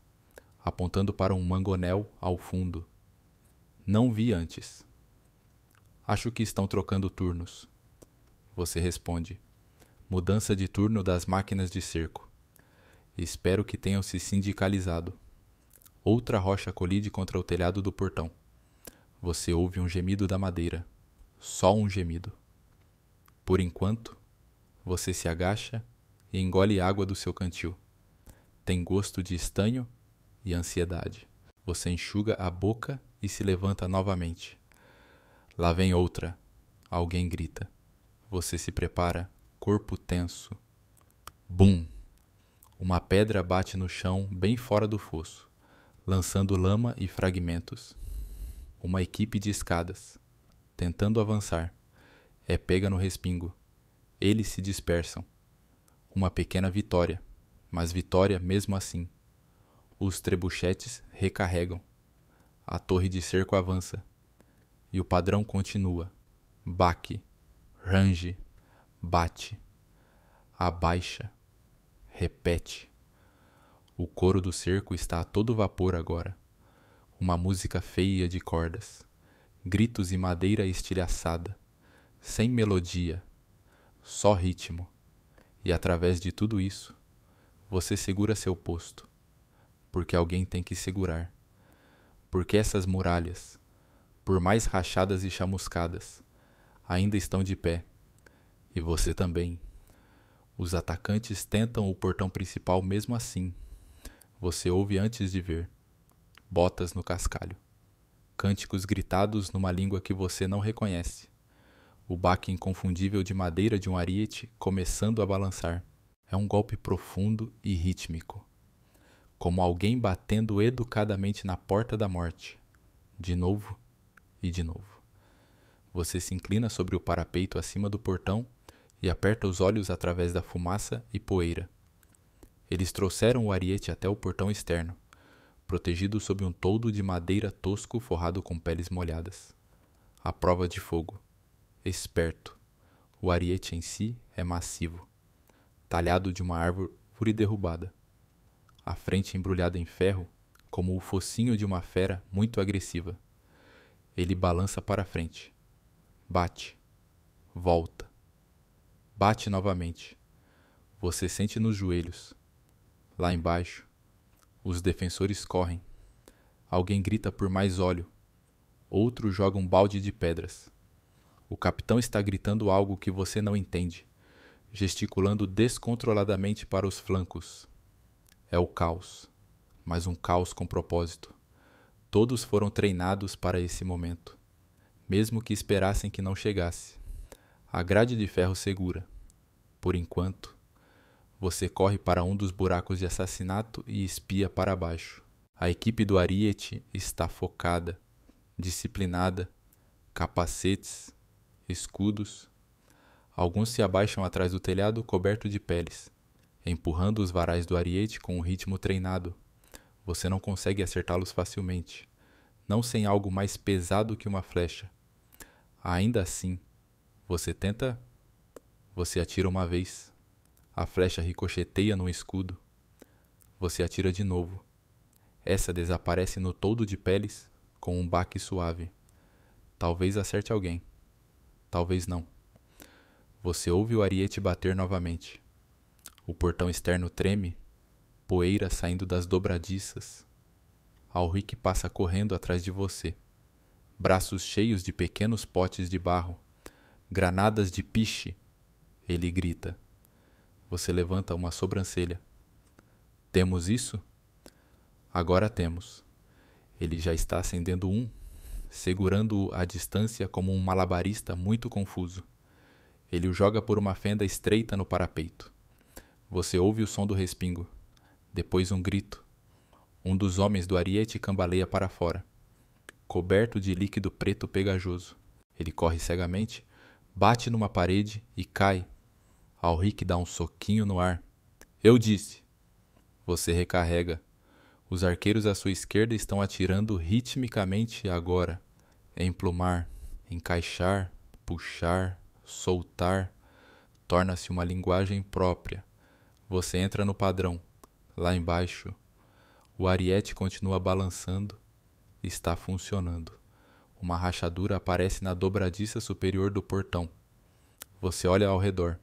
apontando para um mangonel ao fundo. Não vi antes. Acho que estão trocando turnos. Você responde. Mudança de turno das máquinas de cerco. Espero que tenham se sindicalizado. Outra rocha colide contra o telhado do portão. Você ouve um gemido da madeira. Só um gemido. Por enquanto, você se agacha e engole água do seu cantil. Tem gosto de estanho e ansiedade. Você enxuga a boca e se levanta novamente. Lá vem outra. Alguém grita. Você se prepara, corpo tenso. Bum! Uma pedra bate no chão bem fora do fosso, lançando lama e fragmentos. Uma equipe de escadas, tentando avançar, é pega no respingo. Eles se dispersam. Uma pequena vitória, mas vitória mesmo assim. Os trebuchetes recarregam. A torre de cerco avança. E o padrão continua. Baque, range, bate, abaixa, repete. O coro do cerco está a todo vapor agora. Uma música feia de cordas. Gritos e madeira estilhaçada. Sem melodia. Só ritmo. E através de tudo isso, você segura seu posto. Porque alguém tem que segurar. Porque essas muralhas, por mais rachadas e chamuscadas, ainda estão de pé. E você também. Os atacantes tentam o portão principal mesmo assim. Você ouve antes de ver. Botas no cascalho. Cânticos gritados numa língua que você não reconhece. O baque inconfundível de madeira de um ariete começando a balançar. É um golpe profundo e rítmico. Como alguém batendo educadamente na porta da morte. De novo e de novo. Você se inclina sobre o parapeito acima do portão e aperta os olhos através da fumaça e poeira. Eles trouxeram o ariete até o portão externo, protegido sob um toldo de madeira tosco forrado com peles molhadas. À prova de fogo. Esperto. O ariete em si é massivo, talhado de uma árvore derrubada. A frente embrulhada em ferro, como o focinho de uma fera muito agressiva. Ele balança para frente. Bate. Volta. Bate novamente. Você sente nos joelhos. Lá embaixo, os defensores correm. Alguém grita por mais óleo. Outro joga um balde de pedras. O capitão está gritando algo que você não entende, gesticulando descontroladamente para os flancos. É o caos, mas um caos com propósito. Todos foram treinados para esse momento, mesmo que esperassem que não chegasse. A grade de ferro segura. Por enquanto, você corre para um dos buracos de assassinato e espia para baixo. A equipe do ariete está focada, disciplinada, capacetes, escudos. Alguns se abaixam atrás do telhado coberto de peles, empurrando os varais do ariete com um ritmo treinado. Você não consegue acertá-los facilmente, não sem algo mais pesado que uma flecha. Ainda assim, você tenta. Você atira uma vez. A flecha ricocheteia no escudo. Você atira de novo. Essa desaparece no toldo de peles com um baque suave. Talvez acerte alguém. Talvez não. Você ouve o ariete bater novamente. O portão externo treme, poeira saindo das dobradiças. Alric passa correndo atrás de você. Braços cheios de pequenos potes de barro. Granadas de piche. Ele grita. Você levanta uma sobrancelha. Temos isso? Agora temos. Ele já está acendendo um, segurando-o à distância como um malabarista muito confuso. Ele o joga por uma fenda estreita no parapeito. Você ouve o som do respingo. Depois um grito. Um dos homens do ariete cambaleia para fora, coberto de líquido preto pegajoso. Ele corre cegamente, bate numa parede e cai. Alric dá um soquinho no ar. Eu disse. Você recarrega. Os arqueiros à sua esquerda estão atirando ritmicamente agora. Emplumar, encaixar, puxar, soltar. Torna-se uma linguagem própria. Você entra no padrão. Lá embaixo, O ariete continua balançando. Está funcionando. Uma rachadura aparece na dobradiça superior do portão. Você olha ao redor.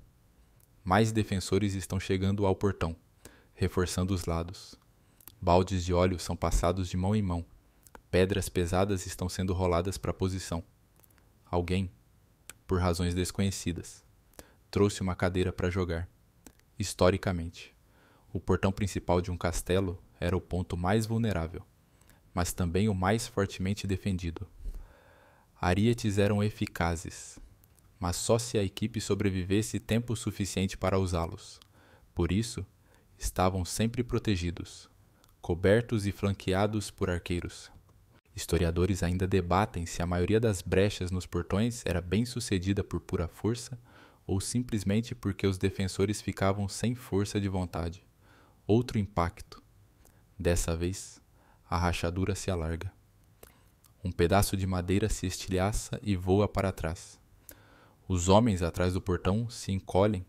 Mais defensores estão chegando ao portão, reforçando os lados. Baldes de óleo são passados de mão em mão. Pedras pesadas estão sendo roladas para a posição. Alguém, por razões desconhecidas, trouxe uma cadeira para jogar. Historicamente, o portão principal de um castelo era o ponto mais vulnerável, mas também o mais fortemente defendido. Arietes eram eficazes, mas só se a equipe sobrevivesse tempo suficiente para usá-los. Por isso, estavam sempre protegidos, cobertos e flanqueados por arqueiros. Historiadores ainda debatem se a maioria das brechas nos portões era bem sucedida por pura força ou simplesmente porque os defensores ficavam sem força de vontade. Outro impacto. Dessa vez, a rachadura se alarga. Um pedaço de madeira se estilhaça e voa para trás. Os homens atrás do portão se encolhem.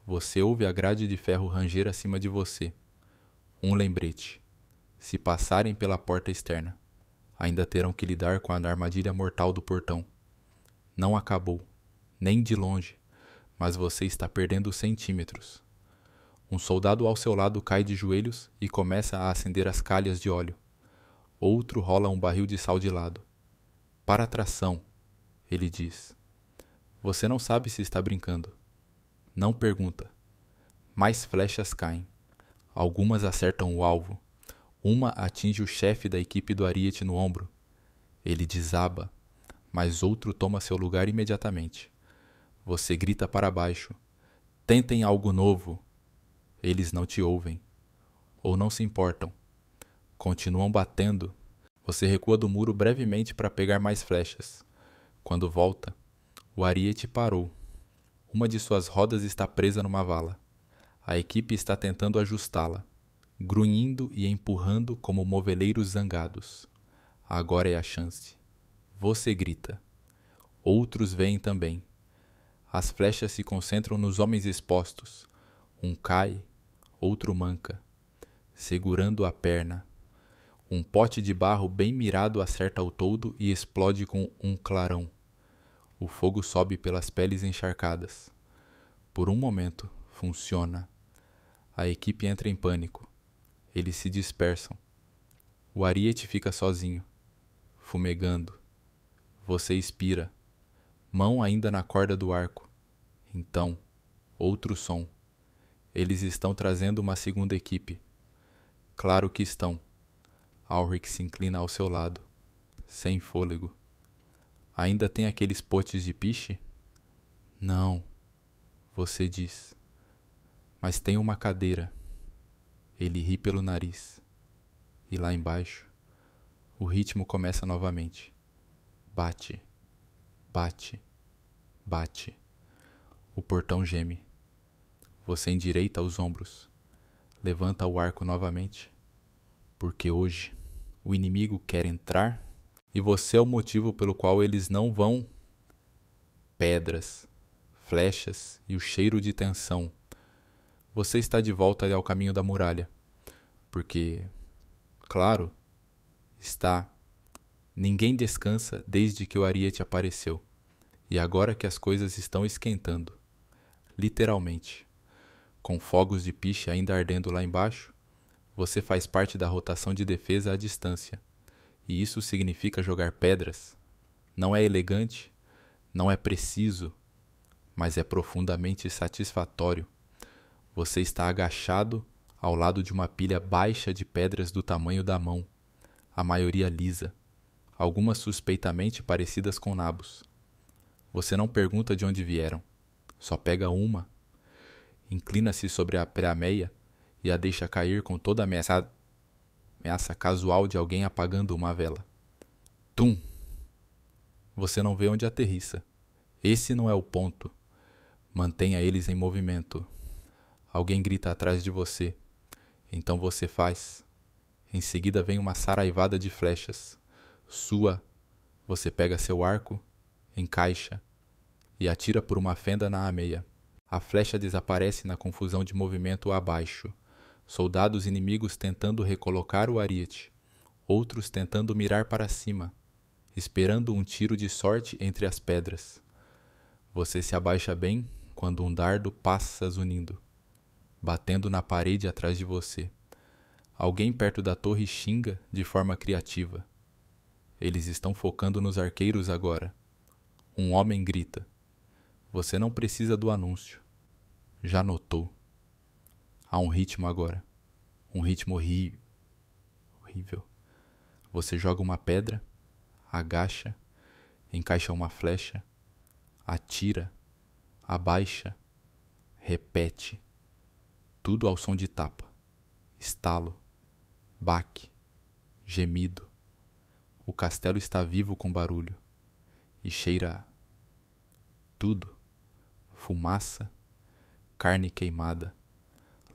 Você ouve a grade de ferro ranger acima de você. Um lembrete. Se passarem pela porta externa, ainda terão que lidar com a armadilha mortal do portão. Não acabou, nem de longe, mas você está perdendo centímetros. Um soldado ao seu lado cai de joelhos e começa a acender as calhas de óleo. Outro rola um barril de sal de lado. Para a tração, ele diz. Você não sabe se está brincando. Não pergunta. Mais flechas caem. Algumas acertam o alvo. Uma atinge o chefe da equipe do ariete no ombro. Ele desaba, mas outro toma seu lugar imediatamente. Você grita para baixo. Tentem algo novo. Eles não te ouvem. Ou não se importam. Continuam batendo. Você recua do muro brevemente para pegar mais flechas. Quando volta, o ariete parou. Uma de suas rodas está presa numa vala. A equipe está tentando ajustá-la, grunhindo e empurrando como moveleiros zangados. Agora é a chance. Você grita. Outros veem também. As flechas se concentram nos homens expostos. Um cai, outro manca, segurando a perna. Um pote de barro bem mirado acerta o toldo e explode com um clarão. O fogo sobe pelas peles encharcadas. Por um momento, funciona. A equipe entra em pânico. Eles se dispersam. O ariete fica sozinho, fumegando. Você expira. Mão ainda na corda do arco. Então, outro som. Eles estão trazendo uma segunda equipe. Claro que estão. Alric se inclina ao seu lado, sem fôlego. Ainda tem aqueles potes de piche? Não, você diz. Mas tem uma cadeira. Ele ri pelo nariz. E lá embaixo, o ritmo começa novamente. Bate, bate, bate. O portão geme. Você endireita os ombros. Levanta o arco novamente. Porque hoje o inimigo quer entrar e você é o motivo pelo qual eles não vão. Pedras, flechas e o cheiro de tensão. Você está de volta ao caminho da muralha. Porque, claro, está. Ninguém descansa desde que o ariete apareceu. E agora que as coisas estão esquentando. Literalmente. Com fogos de piche ainda ardendo lá embaixo, você faz parte da rotação de defesa à distância. E isso significa jogar pedras. Não é elegante, não é preciso, mas é profundamente satisfatório. Você está agachado ao lado de uma pilha baixa de pedras do tamanho da mão, a maioria lisa, algumas suspeitamente parecidas com nabos. Você não pergunta de onde vieram, só pega uma, inclina-se sobre a prameia e a deixa cair com toda a ameaça casual de alguém apagando uma vela. Tum! Você não vê onde aterrissa. Esse não é o ponto. Mantenha eles em movimento. Alguém grita atrás de você. Então você faz. Em seguida vem uma saraivada de flechas. Sua. Você pega seu arco, encaixa e atira por uma fenda na ameia. A flecha desaparece na confusão de movimento abaixo. Soldados inimigos tentando recolocar o ariete, outros tentando mirar para cima, esperando um tiro de sorte entre as pedras. Você se abaixa bem quando um dardo passa zunindo, batendo na parede atrás de você. Alguém perto da torre xinga de forma criativa. Eles estão focando nos arqueiros agora. Um homem grita. Você não precisa do anúncio. Já notou. Há um ritmo agora. Um ritmo horrível. Você joga uma pedra, agacha, encaixa uma flecha, atira, abaixa, repete. Tudo ao som de tapa, estalo, baque, gemido. O castelo está vivo com barulho e cheira tudo: fumaça, carne queimada,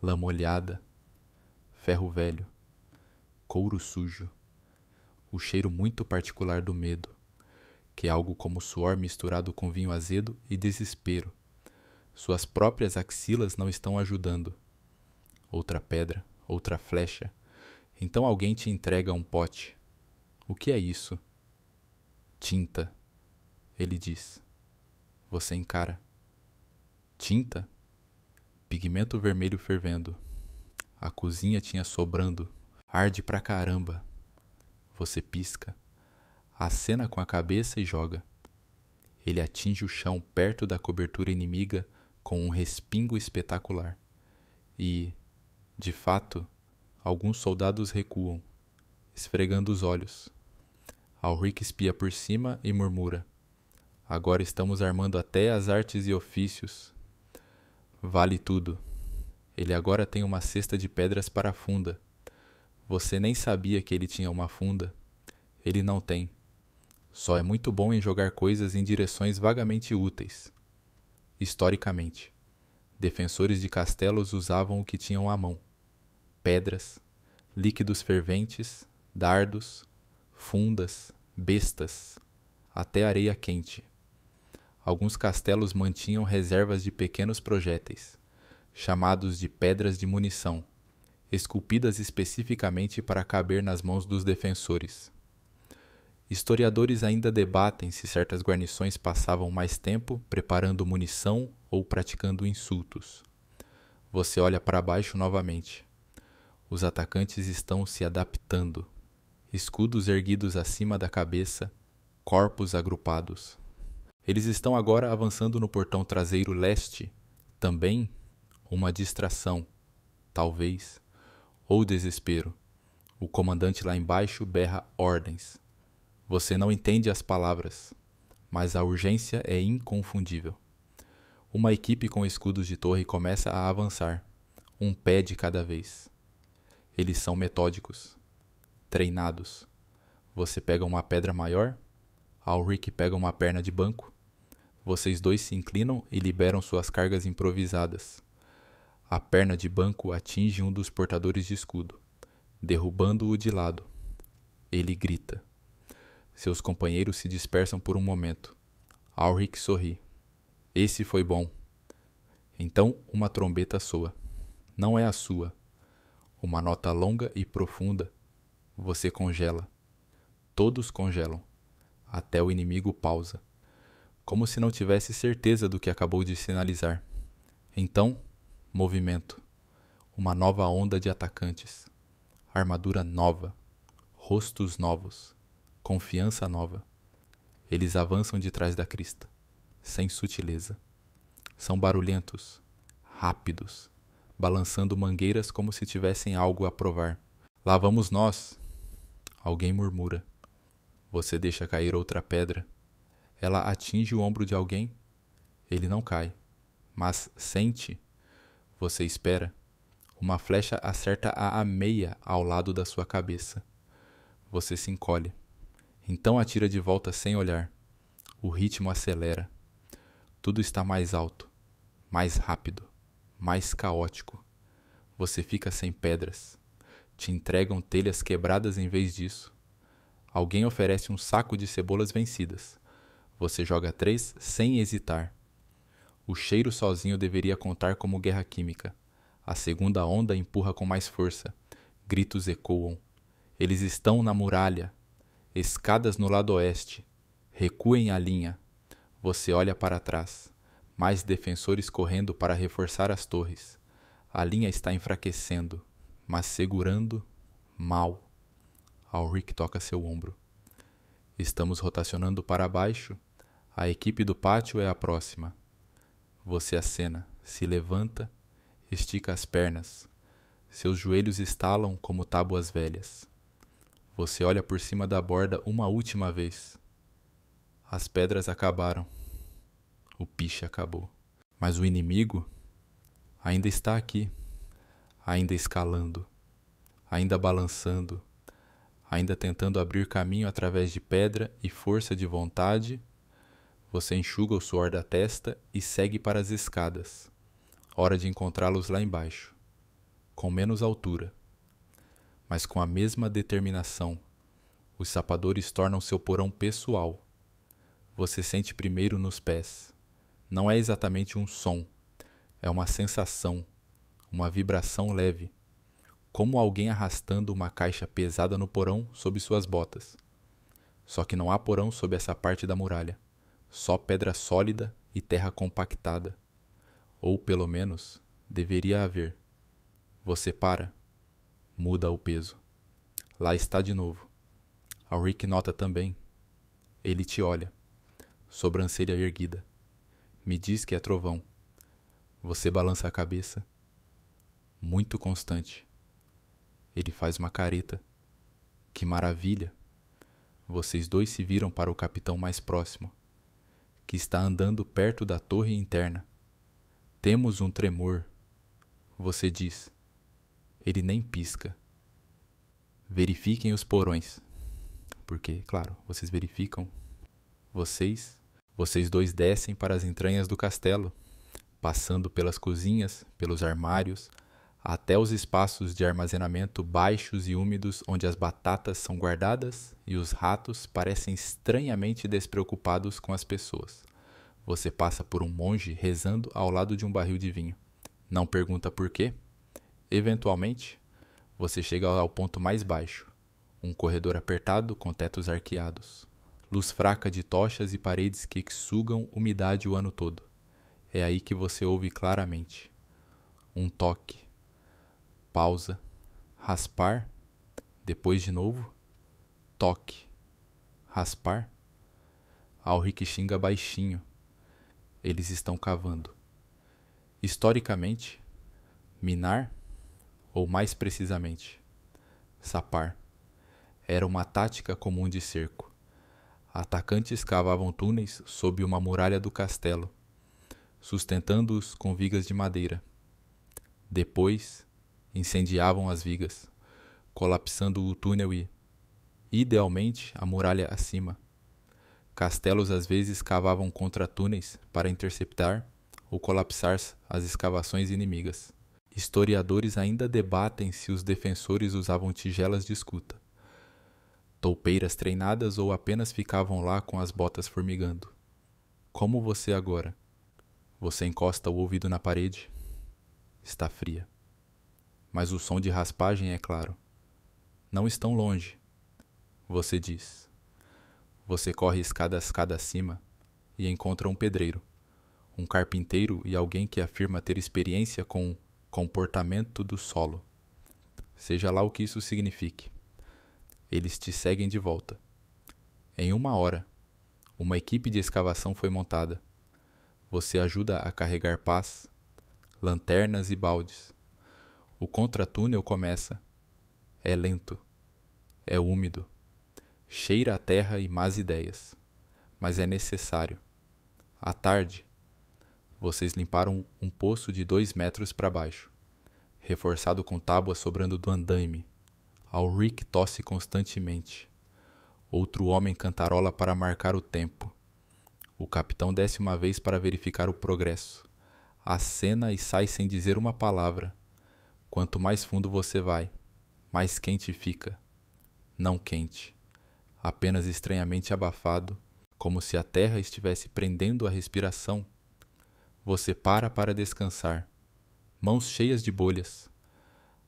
lã molhada, ferro velho, couro sujo, o cheiro muito particular do medo, que é algo como suor misturado com vinho azedo e desespero. Suas próprias axilas não estão ajudando. Outra pedra, outra flecha. Então alguém te entrega um pote. O que é isso? Tinta, ele diz. Você encara. Tinta? Pigmento vermelho fervendo. A cozinha tinha sobrando. Arde pra caramba. Você pisca. Acena com a cabeça e joga. Ele atinge o chão perto da cobertura inimiga com um respingo espetacular. E, de fato, alguns soldados recuam, esfregando os olhos. Alric espia por cima e murmura. Agora estamos armando até as artes e ofícios. Vale tudo. Ele agora tem uma cesta de pedras para a funda. Você nem sabia que ele tinha uma funda. Ele não tem. Só é muito bom em jogar coisas em direções vagamente úteis. Historicamente, defensores de castelos usavam o que tinham à mão: pedras, líquidos ferventes, dardos, fundas, bestas, até areia quente. Alguns castelos mantinham reservas de pequenos projéteis, chamados de pedras de munição, esculpidas especificamente para caber nas mãos dos defensores. Historiadores ainda debatem se certas guarnições passavam mais tempo preparando munição ou praticando insultos. Você olha para baixo novamente. Os atacantes estão se adaptando. Escudos erguidos acima da cabeça, corpos agrupados. Eles estão agora avançando no portão traseiro leste. Também uma distração, talvez, ou desespero. O comandante lá embaixo berra ordens. Você não entende as palavras, mas a urgência é inconfundível. Uma equipe com escudos de torre começa a avançar, um pé de cada vez. Eles são metódicos, treinados. Você pega uma pedra maior, Alric pega uma perna de banco. Vocês dois se inclinam e liberam suas cargas improvisadas. A perna de banco atinge um dos portadores de escudo, derrubando-o de lado. Ele grita. Seus companheiros se dispersam por um momento. Alric sorri. Esse foi bom. Então uma trombeta soa. Não é a sua. Uma nota longa e profunda. Você congela. Todos congelam. Até o inimigo pausa. Como se não tivesse certeza do que acabou de sinalizar. Então, movimento. Uma nova onda de atacantes. Armadura nova. Rostos novos. Confiança nova. Eles avançam de trás da crista, sem sutileza. São barulhentos, rápidos, balançando mangueiras como se tivessem algo a provar. Lá vamos nós! Alguém murmura. Você deixa cair outra pedra. Ela atinge o ombro de alguém. Ele não cai, mas sente. Você espera. Uma flecha acerta a meia ao lado da sua cabeça. Você se encolhe. Então atira de volta sem olhar. O ritmo acelera. Tudo está mais alto, mais rápido, mais caótico. Você fica sem pedras. Te entregam telhas quebradas em vez disso. Alguém oferece um saco de cebolas vencidas. Você joga 3 sem hesitar. O cheiro sozinho deveria contar como guerra química. A segunda onda empurra com mais força. Gritos ecoam. Eles estão na muralha. Escadas no lado oeste. Recuem a linha. Você olha para trás. Mais defensores correndo para reforçar as torres. A linha está enfraquecendo, mas segurando mal. Alric toca seu ombro. Estamos rotacionando para baixo. A equipe do pátio é a próxima. Você acena, se levanta, estica as pernas. Seus joelhos estalam como tábuas velhas. Você olha por cima da borda uma última vez. As pedras acabaram. O piche acabou. Mas o inimigo ainda está aqui, ainda escalando, ainda balançando, ainda tentando abrir caminho através de pedra e força de vontade. Você enxuga o suor da testa e segue para as escadas. Hora de encontrá-los lá embaixo, com menos altura, mas com a mesma determinação. Os sapadores tornam seu porão pessoal. Você sente primeiro nos pés. Não é exatamente um som, é uma sensação, uma vibração leve, como alguém arrastando uma caixa pesada no porão sob suas botas. Só que não há porão sob essa parte da muralha, só pedra sólida e terra compactada. Ou, pelo menos, deveria haver. Você para, muda o peso. Lá está de novo. Alric nota também. Ele te olha, sobrancelha erguida. Me diz que é trovão. Você balança a cabeça. Muito constante. Ele faz uma careta. Que maravilha! Vocês dois se viram para o capitão mais próximo, que está andando perto da torre interna. Temos um tremor. Você diz. Ele nem pisca. Verifiquem os porões. Porque, claro, vocês verificam. Vocês dois descem para as entranhas do castelo, passando pelas cozinhas, pelos armários, até os espaços de armazenamento baixos e úmidos onde as batatas são guardadas e os ratos parecem estranhamente despreocupados com as pessoas. Você passa por um monge rezando ao lado de um barril de vinho. Não pergunta por quê. Eventualmente, você chega ao ponto mais baixo, um corredor apertado com tetos arqueados. Luz fraca de tochas e paredes que sugam umidade o ano todo. É aí que você ouve claramente. Um toque. Pausa. Raspar. Depois de novo. Toque. Raspar. Alric xinga baixinho. Eles estão cavando. Historicamente, minar, ou mais precisamente, sapar, era uma tática comum de cerco. Atacantes cavavam túneis sob uma muralha do castelo, sustentando-os com vigas de madeira. Depois, incendiavam as vigas, colapsando o túnel e, idealmente, a muralha acima. Castelos às vezes cavavam contra túneis para interceptar ou colapsar as escavações inimigas. Historiadores ainda debatem se os defensores usavam tigelas de escuta, toupeiras treinadas ou apenas ficavam lá com as botas formigando. Como você agora? Você encosta o ouvido na parede. Está fria. Mas o som de raspagem é claro. Não estão longe. Você diz. Você corre escada acima e encontra um pedreiro, um carpinteiro e alguém que afirma ter experiência com o comportamento do solo. Seja lá o que isso signifique. Eles te seguem de volta. Em 1 hora, uma equipe de escavação foi montada. Você ajuda a carregar pás, lanternas e baldes. O contratúnel começa. É lento. É úmido. Cheira a terra e más ideias. Mas é necessário. À tarde, vocês limparam um poço de 2 metros para baixo, reforçado com tábuas sobrando do andaime. Alric tosse constantemente. Outro homem cantarola para marcar o tempo. O capitão desce uma vez para verificar o progresso. Acena e sai sem dizer uma palavra. Quanto mais fundo você vai, mais quente fica. Não quente, apenas estranhamente abafado, como se a terra estivesse prendendo a respiração. Você para descansar. mãos cheias de bolhas.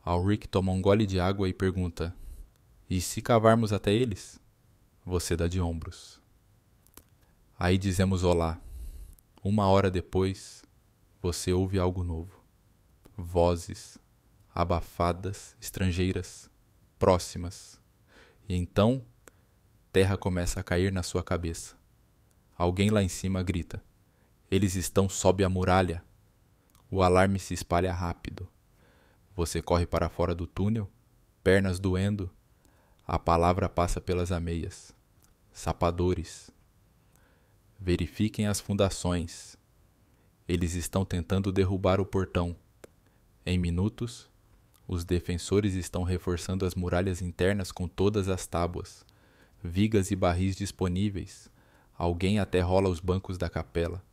Alric toma um gole de água e pergunta: "E se cavarmos até eles?" Você dá de ombros. Aí dizemos olá. 1 hora depois, você ouve algo novo. Vozes, abafadas, estrangeiras, próximas. E então, terra começa a cair na sua cabeça. Alguém lá em cima grita: "Eles estão sob a muralha!" O alarme se espalha rápido. Você corre para fora do túnel, pernas doendo. A palavra passa pelas ameias. Sapadores. Verifiquem as fundações. Eles estão tentando derrubar o portão. Em minutos, os defensores estão reforçando as muralhas internas com todas as tábuas, vigas e barris disponíveis. Alguém até rola os bancos da capela.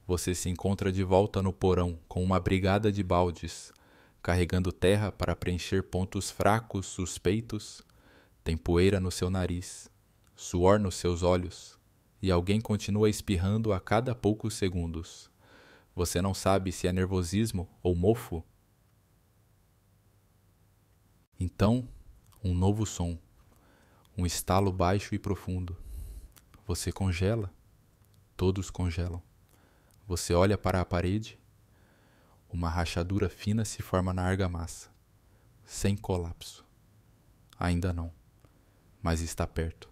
Você se encontra de volta no porão com uma brigada de baldes, carregando terra para preencher pontos fracos, suspeitos. Tem poeira no seu nariz, suor nos seus olhos, e alguém continua espirrando a cada poucos segundos. Você não sabe se é nervosismo ou mofo. Então, um novo som, um estalo baixo e profundo. Você congela, todos congelam. Você olha para a parede, uma rachadura fina se forma na argamassa, sem colapso. Ainda não, mas está perto.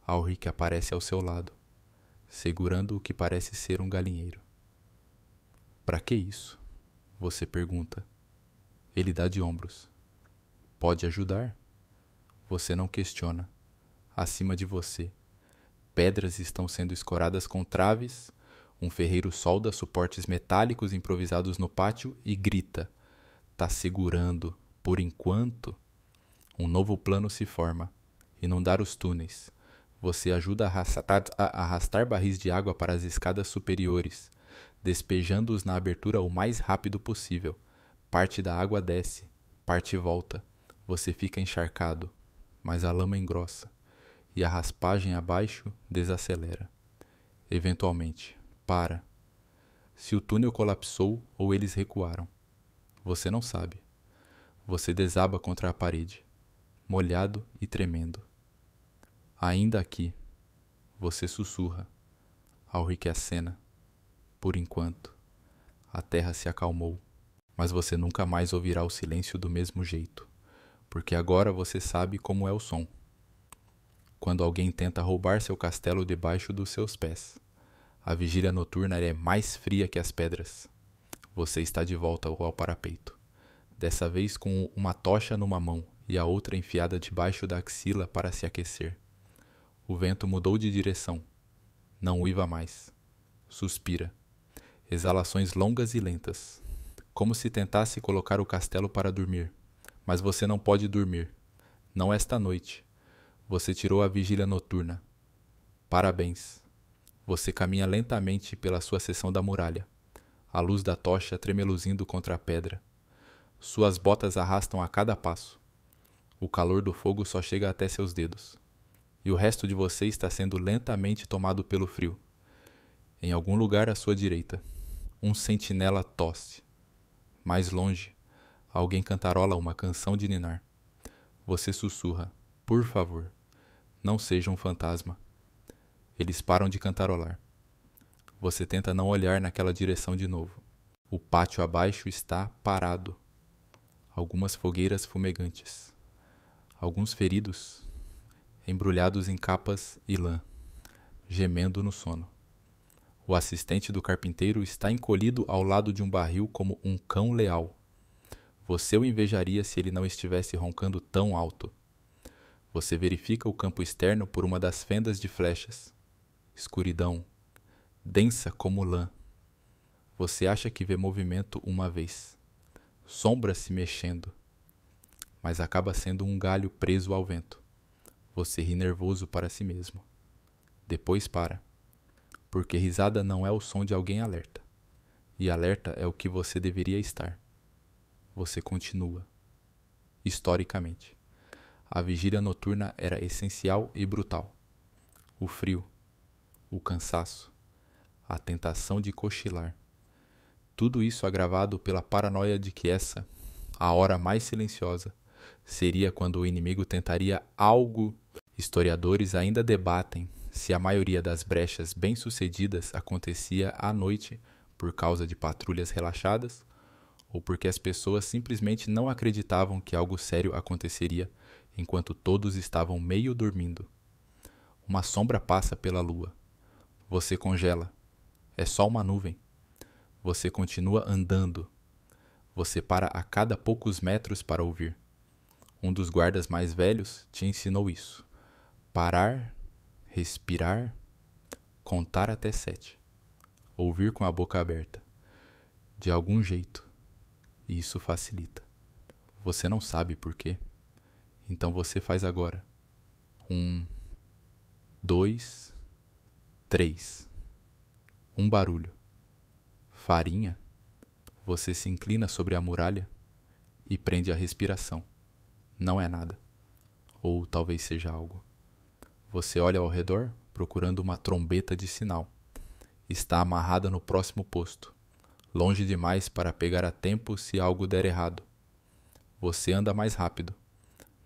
Alric aparece ao seu lado, segurando o que parece ser um galinheiro. "Para que isso?" você pergunta. Ele dá de ombros. "Pode ajudar?" Você não questiona. Acima de você, pedras estão sendo escoradas com traves. Um ferreiro solda suportes metálicos improvisados no pátio e grita: "Tá segurando, por enquanto." Um novo plano se forma. Inundar os túneis. Você ajuda a arrastar barris de água para as escadas superiores, despejando-os na abertura o mais rápido possível. Parte da água desce, parte volta. Você fica encharcado, mas a lama engrossa, e a raspagem abaixo desacelera. Eventualmente, para. Se o túnel colapsou ou eles recuaram. Você não sabe. Você desaba contra a parede, molhado e tremendo. "Ainda aqui." Você sussurra. Alric acena. Por enquanto. A terra se acalmou, mas você nunca mais ouvirá o silêncio do mesmo jeito, porque agora você sabe como é o som. Quando alguém tenta roubar seu castelo debaixo dos seus pés. A vigília noturna é mais fria que as pedras. Você está de volta ao parapeito, dessa vez com uma tocha numa mão e a outra enfiada debaixo da axila para se aquecer. O vento mudou de direção. Não uiva mais. Suspira. Exalações longas e lentas, como se tentasse colocar o castelo para dormir. Mas você não pode dormir. Não esta noite. Você tirou a vigília noturna. Parabéns. Você caminha lentamente pela sua seção da muralha, a luz da tocha tremeluzindo contra a pedra. Suas botas arrastam a cada passo. O calor do fogo só chega até seus dedos. E o resto de você está sendo lentamente tomado pelo frio. Em algum lugar à sua direita, um sentinela tosse. Mais longe, alguém cantarola uma canção de ninar. Você sussurra: "Por favor, não seja um fantasma." Eles param de cantarolar. Você tenta não olhar naquela direção de novo. O pátio abaixo está parado. Algumas fogueiras fumegantes. Alguns feridos, embrulhados em capas e lã, gemendo no sono. O assistente do carpinteiro está encolhido ao lado de um barril como um cão leal. Você o invejaria se ele não estivesse roncando tão alto. Você verifica o campo externo por uma das fendas de flechas. Escuridão, densa como lã. Você acha que vê movimento uma vez. Sombra se mexendo. Mas acaba sendo um galho preso ao vento. Você ri nervoso para si mesmo. Depois para. Porque risada não é o som de alguém alerta. E alerta é o que você deveria estar. Você continua. Historicamente, a vigília noturna era essencial e brutal. O frio, o cansaço, a tentação de cochilar. Tudo isso agravado pela paranoia de que essa, a hora mais silenciosa, seria quando o inimigo tentaria algo. Historiadores ainda debatem se a maioria das brechas bem-sucedidas acontecia à noite por causa de patrulhas relaxadas ou porque as pessoas simplesmente não acreditavam que algo sério aconteceria enquanto todos estavam meio dormindo. Uma sombra passa pela lua. Você congela. É só uma nuvem. Você continua andando. Você para a cada poucos metros para ouvir. Um dos guardas mais velhos te ensinou isso. Parar, respirar, contar até 7. Ouvir com a boca aberta. De algum jeito. E isso facilita. Você não sabe por quê. Então você faz agora. 1, 2, 3. Um barulho. Farinha. Você se inclina sobre a muralha e prende a respiração. Não é nada. Ou talvez seja algo. Você olha ao redor procurando uma trombeta de sinal. Está amarrada no próximo posto, longe demais para pegar a tempo se algo der errado. Você anda mais rápido.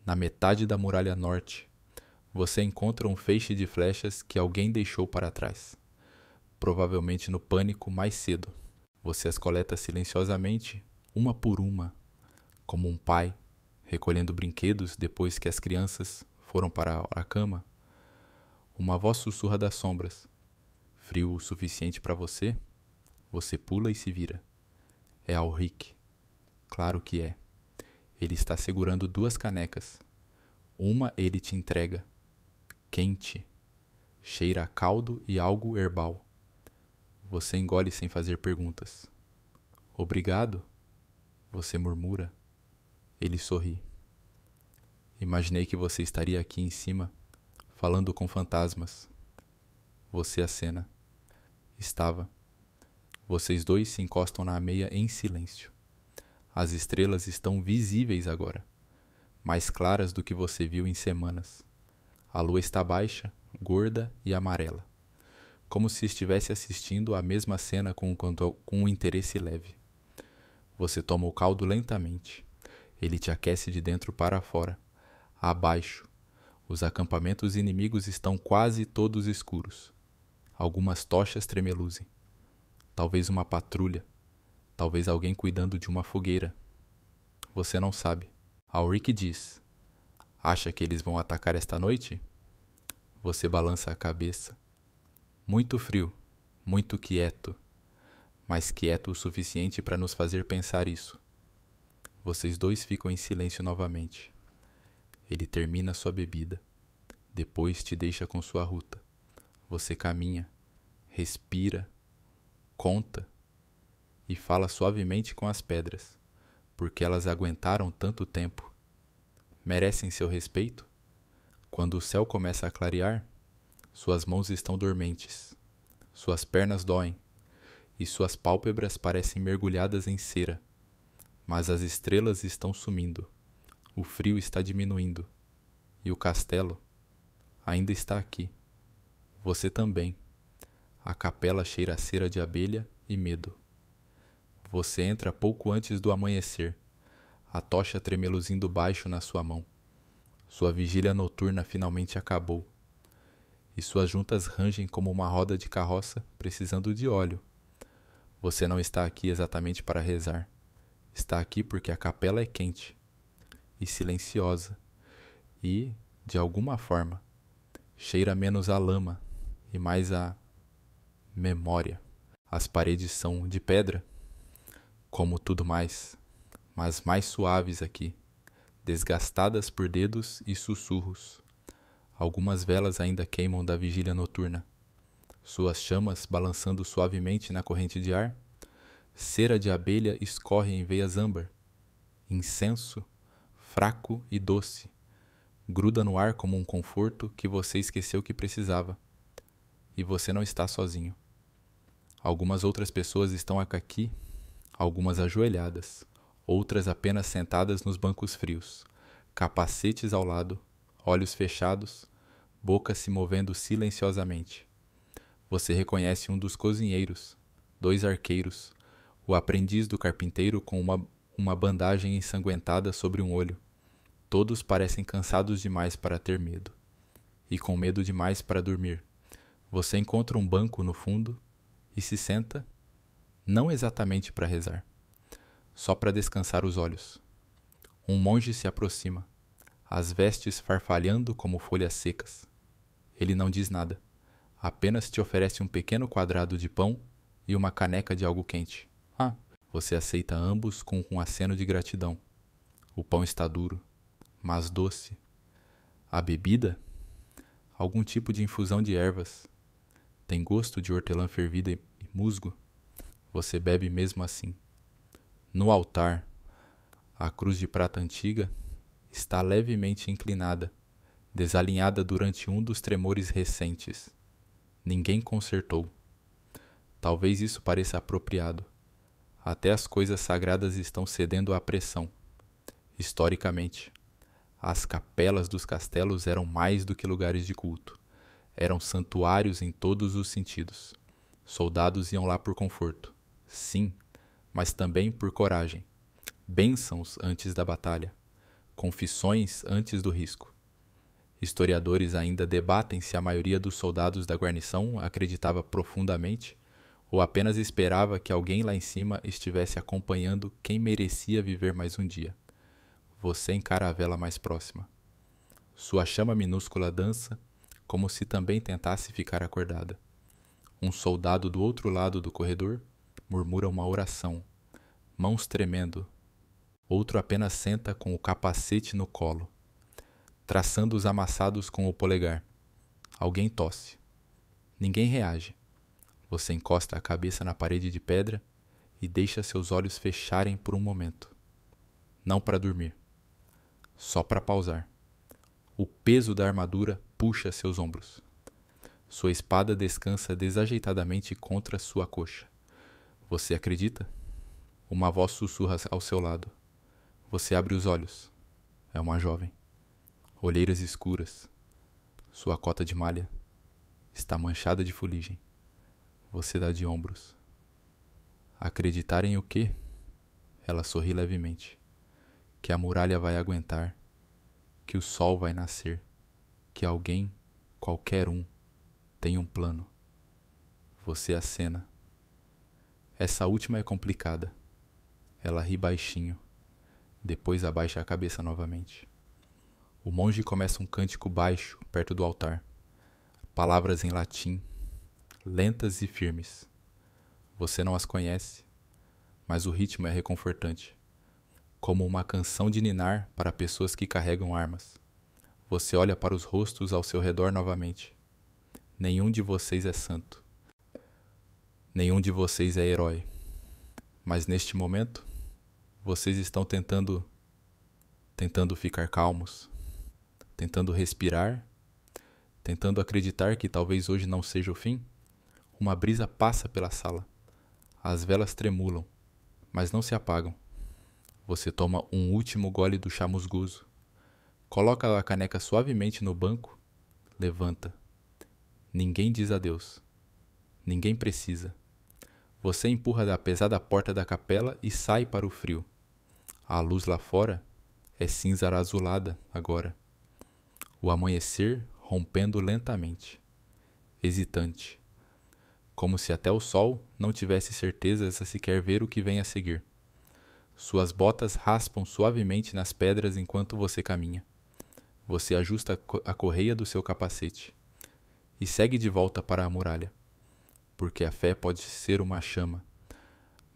Na metade da muralha norte, você encontra um feixe de flechas que alguém deixou para trás. Provavelmente no pânico mais cedo. Você as coleta silenciosamente, uma por uma, como um pai recolhendo brinquedos depois que as crianças foram para a cama. Uma voz sussurra das sombras. Frio o suficiente para você? Você pula e se vira. É Alric. Claro que é. Ele está segurando 2 canecas. Uma ele te entrega. Quente. Cheira a caldo e algo herbal. Você engole sem fazer perguntas. Obrigado? Você murmura. Ele sorri. Imaginei que você estaria aqui em cima, falando com fantasmas. Você acena. Estava. Vocês 2 se encostam na meia em silêncio. As estrelas estão visíveis agora, mais claras do que você viu em semanas. A lua está baixa, gorda e amarela, como se estivesse assistindo à mesma cena com um interesse leve. Você toma o caldo lentamente. Ele te aquece de dentro para fora. Abaixo, os acampamentos inimigos estão quase todos escuros. Algumas tochas tremeluzem. Talvez uma patrulha. Talvez alguém cuidando de uma fogueira. Você não sabe. Alric diz. Acha que eles vão atacar esta noite? Você balança a cabeça. Muito frio, muito quieto. Mas quieto o suficiente para nos fazer pensar isso. Vocês 2 ficam em silêncio novamente. Ele termina sua bebida. Depois te deixa com sua ruta. Você caminha, respira, conta e fala suavemente com as pedras, porque elas aguentaram tanto tempo. Merecem seu respeito? Quando o céu começa a clarear, suas mãos estão dormentes, suas pernas doem e suas pálpebras parecem mergulhadas em cera. Mas as estrelas estão sumindo, o frio está diminuindo e o castelo ainda está aqui. Você também. A capela cheira a cera de abelha e medo. Você entra pouco antes do amanhecer, a tocha tremeluzindo baixo na sua mão. Sua vigília noturna finalmente acabou. E suas juntas rangem como uma roda de carroça precisando de óleo. Você não está aqui exatamente para rezar. Está aqui porque a capela é quente e silenciosa e, de alguma forma, cheira menos a lama e mais a memória. As paredes são de pedra, como tudo mais, mas mais suaves aqui, desgastadas por dedos e sussurros. Algumas velas ainda queimam da vigília noturna, suas chamas balançando suavemente na corrente de ar. Cera de abelha escorre em veias âmbar. Incenso, fraco e doce, gruda no ar como um conforto que você esqueceu que precisava. E você não está sozinho. Algumas outras pessoas estão aqui, algumas ajoelhadas, outras apenas sentadas nos bancos frios, capacetes ao lado, olhos fechados, boca se movendo silenciosamente. Você reconhece um dos cozinheiros, 2 arqueiros, O aprendiz do carpinteiro com uma bandagem ensanguentada sobre um olho. Todos parecem cansados demais para ter medo, e com medo demais para dormir. Você encontra um banco no fundo e se senta, não exatamente para rezar, só para descansar os olhos. Um monge se aproxima, as vestes farfalhando como folhas secas. Ele não diz nada, apenas te oferece um pequeno quadrado de pão e uma caneca de algo quente. Você aceita ambos com um aceno de gratidão. O pão está duro, mas doce. A bebida? Algum tipo de infusão de ervas. Tem gosto de hortelã fervida e musgo. Você bebe mesmo assim. No altar, a cruz de prata antiga está levemente inclinada, desalinhada durante um dos tremores recentes. Ninguém consertou. Talvez isso pareça apropriado. Até as coisas sagradas estão cedendo à pressão. Historicamente, as capelas dos castelos eram mais do que lugares de culto. Eram santuários em todos os sentidos. Soldados iam lá por conforto. Sim, mas também por coragem. Bênçãos antes da batalha. Confissões antes do risco. Historiadores ainda debatem se a maioria dos soldados da guarnição acreditava profundamente ou apenas esperava que alguém lá em cima estivesse acompanhando quem merecia viver mais um dia. Você encara a vela mais próxima. Sua chama minúscula dança, como se também tentasse ficar acordada. Um soldado do outro lado do corredor murmura uma oração, mãos tremendo. Outro apenas senta com o capacete no colo, traçando os amassados com o polegar. Alguém tosse. Ninguém reage. Você encosta a cabeça na parede de pedra e deixa seus olhos fecharem por um momento. Não para dormir, só para pausar. O peso da armadura puxa seus ombros. Sua espada descansa desajeitadamente contra sua coxa. Você acredita? Uma voz sussurra ao seu lado. Você abre os olhos. É uma jovem. Olheiras escuras. Sua cota de malha está manchada de fuligem. Você dá de ombros. Acreditar em o quê? Ela sorri levemente. Que a muralha vai aguentar. Que o sol vai nascer. Que alguém, qualquer um, tem um plano. Você acena. Essa última é complicada. Ela ri baixinho. Depois abaixa a cabeça novamente. O monge começa um cântico baixo perto do altar. Palavras em latim, lentas e firmes. Você não as conhece, mas o ritmo é reconfortante, como uma canção de ninar para pessoas que carregam armas. Você olha para os rostos ao seu redor novamente. Nenhum de vocês é santo. Nenhum de vocês é herói. Mas neste momento, vocês estão tentando ficar calmos, tentando respirar, tentando acreditar que talvez hoje não seja o fim. Uma brisa passa pela sala. As velas tremulam, mas não se apagam. Você toma um último gole do chá musgoso. Coloca a caneca suavemente no banco. Levanta. Ninguém diz adeus. Ninguém precisa. Você empurra da pesada porta da capela e sai para o frio. A luz lá fora é cinza azulada agora. O amanhecer rompendo lentamente. Hesitante. Como se até o sol não tivesse certezas a sequer ver o que vem a seguir. Suas botas raspam suavemente nas pedras enquanto você caminha. Você ajusta a correia do seu capacete e segue de volta para a muralha, porque a fé pode ser uma chama,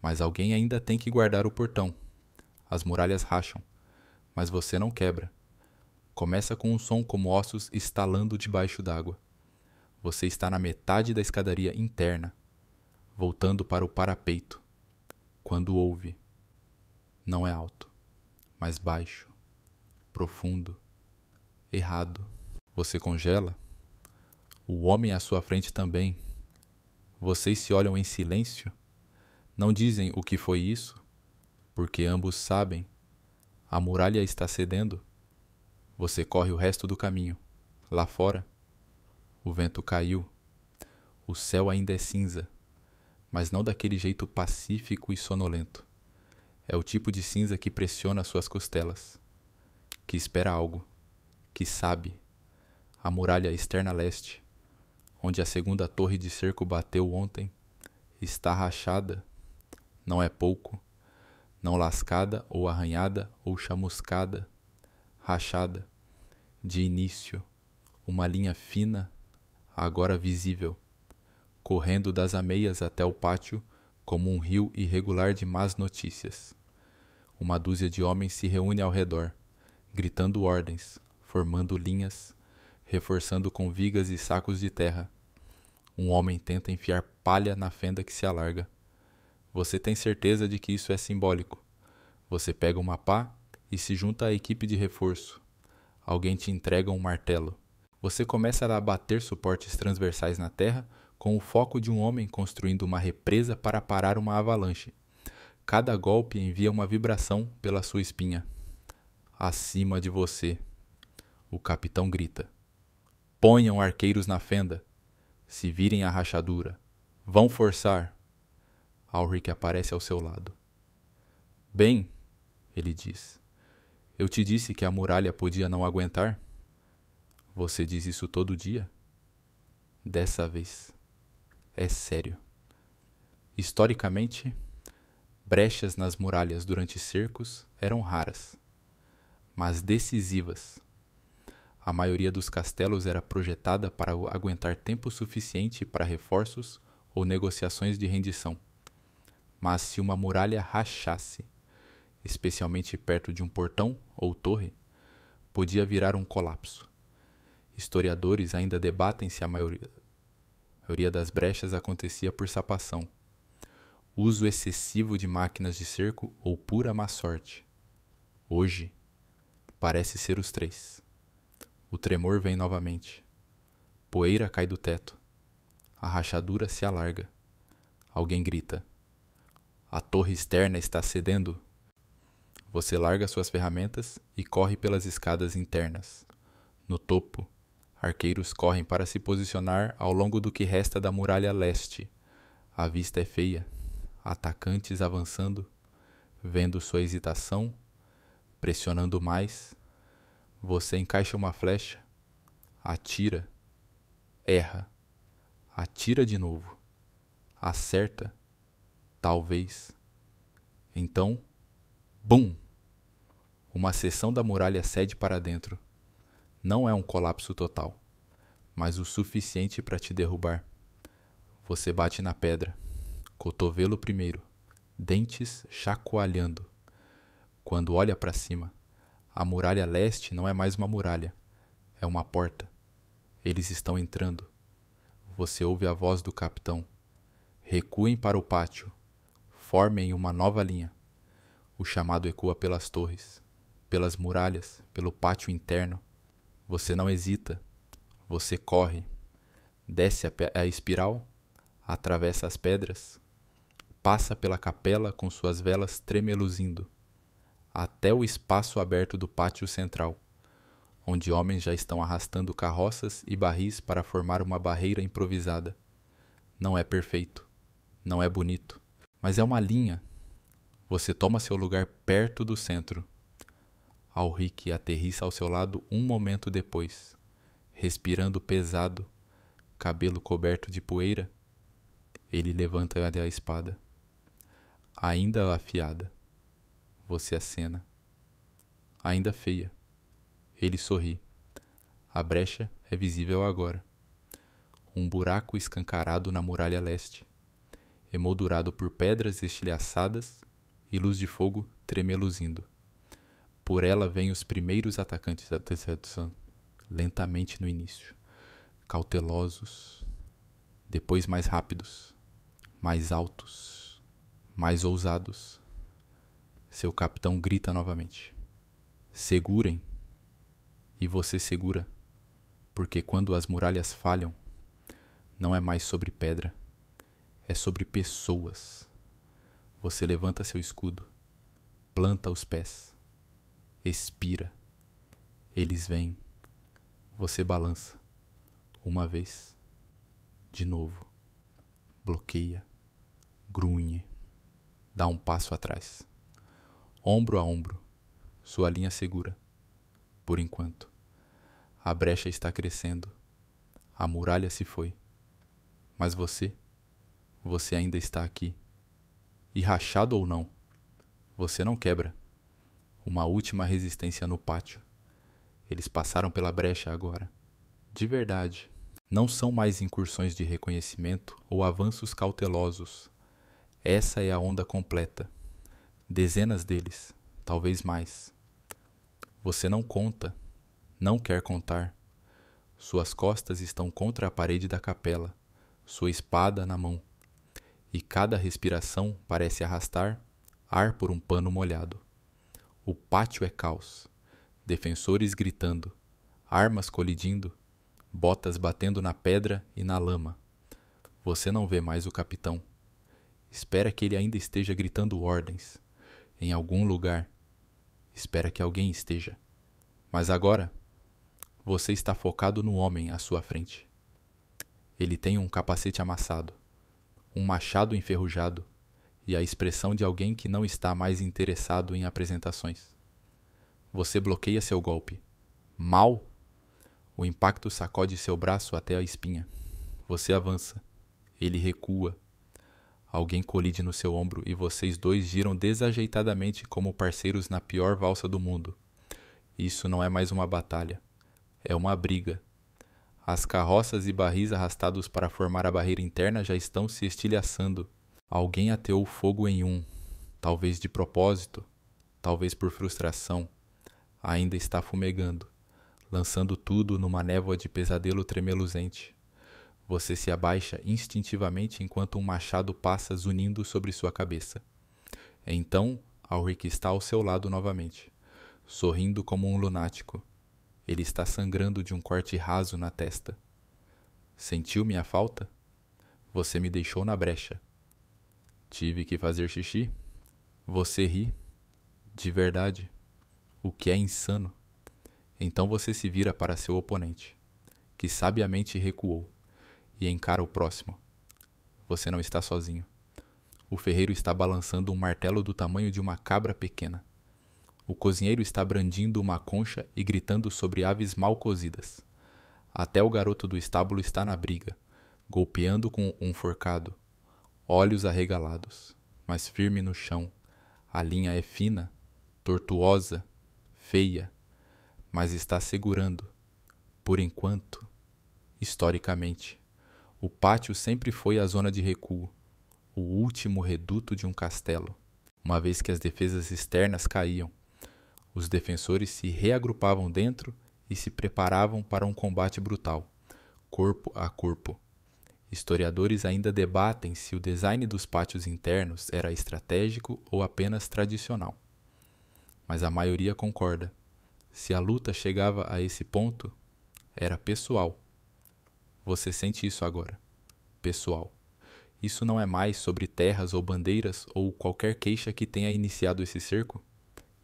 mas alguém ainda tem que guardar o portão. As muralhas racham, mas você não quebra. Começa com um som como ossos estalando debaixo d'água. Você está na metade da escadaria interna, voltando para o parapeito, quando ouve. Não é alto, mas baixo, profundo, errado. Você congela. O homem à sua frente também. Vocês se olham em silêncio. Não dizem o que foi isso, porque ambos sabem. A muralha está cedendo. Você corre o resto do caminho. Lá fora, o vento caiu. O céu ainda é cinza, mas não daquele jeito pacífico e sonolento. É o tipo de cinza que pressiona suas costelas, que espera algo, que sabe. A muralha externa leste, onde a segunda torre de cerco bateu ontem, está rachada, não é pouco, não lascada ou arranhada ou chamuscada, rachada, de início, uma linha fina, agora visível, correndo das ameias até o pátio como um rio irregular de más notícias. Uma dúzia de homens se reúne ao redor, gritando ordens, formando linhas, reforçando com vigas e sacos de terra. Um homem tenta enfiar palha na fenda que se alarga. Você tem certeza de que isso é simbólico. Você pega uma pá e se junta à equipe de reforço. Alguém te entrega um martelo. Você começa a bater suportes transversais na terra com o foco de um homem construindo uma represa para parar uma avalanche. Cada golpe envia uma vibração pela sua espinha. Acima de você, o capitão grita. Ponham arqueiros na fenda. Se virem a rachadura. Vão forçar. Alric aparece ao seu lado. Bem, ele diz. Eu te disse que a muralha podia não aguentar? Você diz isso todo dia? Dessa vez. É sério. Historicamente, brechas nas muralhas durante cercos eram raras, mas decisivas. A maioria dos castelos era projetada para aguentar tempo suficiente para reforços ou negociações de rendição. Mas se uma muralha rachasse, especialmente perto de um portão ou torre, podia virar um colapso. Historiadores ainda debatem se a maioria das brechas acontecia por sapação, uso excessivo de máquinas de cerco ou pura má sorte. Hoje, parece ser os três. O tremor vem novamente. Poeira cai do teto. A rachadura se alarga. Alguém grita. A torre externa está cedendo. Você larga suas ferramentas e corre pelas escadas internas. No topo, arqueiros correm para se posicionar ao longo do que resta da muralha leste. A vista é feia. Atacantes avançando, vendo sua hesitação, pressionando mais. Você encaixa uma flecha, atira, erra, atira de novo, acerta, talvez. Então, bum! Uma seção da muralha cede para dentro. Não é um colapso total, mas o suficiente para te derrubar. Você bate na pedra, cotovelo primeiro, dentes chacoalhando. Quando olha para cima, a muralha leste não é mais uma muralha, é uma porta. Eles estão entrando. Você ouve a voz do capitão. Recuem para o pátio. Formem uma nova linha. O chamado ecoa pelas torres, pelas muralhas, pelo pátio interno. Você não hesita. Você corre. Desce a espiral, atravessa as pedras, passa pela capela com suas velas tremeluzindo, até o espaço aberto do pátio central, onde homens já estão arrastando carroças e barris para formar uma barreira improvisada. Não é perfeito, não é bonito, mas é uma linha. Você toma seu lugar perto do centro. Alric aterrissa ao seu lado um momento depois, respirando pesado, cabelo coberto de poeira. Ele levanta a espada, ainda afiada. Você acena. Ainda feia. Ele sorri. A brecha é visível agora. Um buraco escancarado na muralha leste, emoldurado por pedras estilhaçadas e luz de fogo tremeluzindo. Por ela vêm os primeiros atacantes da decepção, lentamente no início, cautelosos, depois mais rápidos, mais altos, mais ousados. Seu capitão grita novamente. Segurem. E você segura, porque quando as muralhas falham, não é mais sobre pedra, é sobre pessoas. Você levanta seu escudo, planta os pés, expira. Eles vêm. Você balança. Uma vez. De novo. Bloqueia. Grunhe. Dá um passo atrás. Ombro a ombro. Sua linha segura. Por enquanto. A brecha está crescendo. A muralha se foi. Mas você ainda está aqui. E rachado ou não, você não quebra. Uma última resistência no pátio. Eles passaram pela brecha agora. De verdade. Não são mais incursões de reconhecimento ou avanços cautelosos. Essa é a onda completa. Dezenas deles, talvez mais. Você não conta, não quer contar. Suas costas estão contra a parede da capela, sua espada na mão. E cada respiração parece arrastar ar por um pano molhado. O pátio é caos. Defensores gritando, armas colidindo, botas batendo na pedra e na lama. Você não vê mais o capitão. Espera que ele ainda esteja gritando ordens. Em algum lugar. Espera que alguém esteja. Mas agora, você está focado no homem à sua frente. Ele tem um capacete amassado, um machado enferrujado e a expressão de alguém que não está mais interessado em apresentações. Você bloqueia seu golpe. Mal? O impacto sacode seu braço até a espinha. Você avança. Ele recua. Alguém colide no seu ombro e vocês dois giram desajeitadamente como parceiros na pior valsa do mundo. Isso não é mais uma batalha. É uma briga. As carroças e barris arrastados para formar a barreira interna já estão se estilhaçando. Alguém ateou fogo em um. Talvez de propósito. Talvez por frustração. Ainda está fumegando, lançando tudo numa névoa de pesadelo tremeluzente. Você se abaixa instintivamente enquanto um machado passa zunindo sobre sua cabeça. Então, Alric está ao seu lado novamente, sorrindo como um lunático. Ele está sangrando de um corte raso na testa. Sentiu minha falta? Você me deixou na brecha. Tive que fazer xixi? Você ri? De verdade? O que é insano? Então você se vira para seu oponente, que sabiamente recuou, e encara o próximo. Você não está sozinho. O ferreiro está balançando um martelo do tamanho de uma cabra pequena. O cozinheiro está brandindo uma concha e gritando sobre aves mal cozidas. Até o garoto do estábulo está na briga, golpeando com um forcado, olhos arregalados, mas firme no chão. A linha é fina, tortuosa, feia, mas está segurando, por enquanto, historicamente. O pátio sempre foi a zona de recuo, o último reduto de um castelo. Uma vez que as defesas externas caíam, os defensores se reagrupavam dentro e se preparavam para um combate brutal, corpo a corpo. Historiadores ainda debatem se o design dos pátios internos era estratégico ou apenas tradicional. Mas a maioria concorda. Se a luta chegava a esse ponto, era pessoal. Você sente isso agora. Pessoal. Isso não é mais sobre terras ou bandeiras ou qualquer queixa que tenha iniciado esse cerco.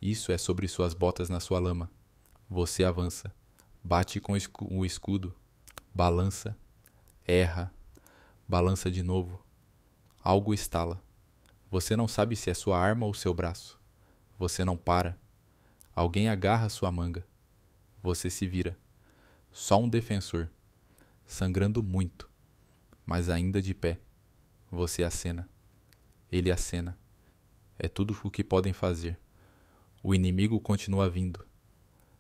Isso é sobre suas botas na sua lama. Você avança. Bate com o escudo. Balança. Erra. Balança de novo. Algo estala. Você não sabe se é sua arma ou seu braço. Você não para. Alguém agarra sua manga. Você se vira. Só um defensor. Sangrando muito. Mas ainda de pé. Você acena. Ele acena. É tudo o que podem fazer. O inimigo continua vindo.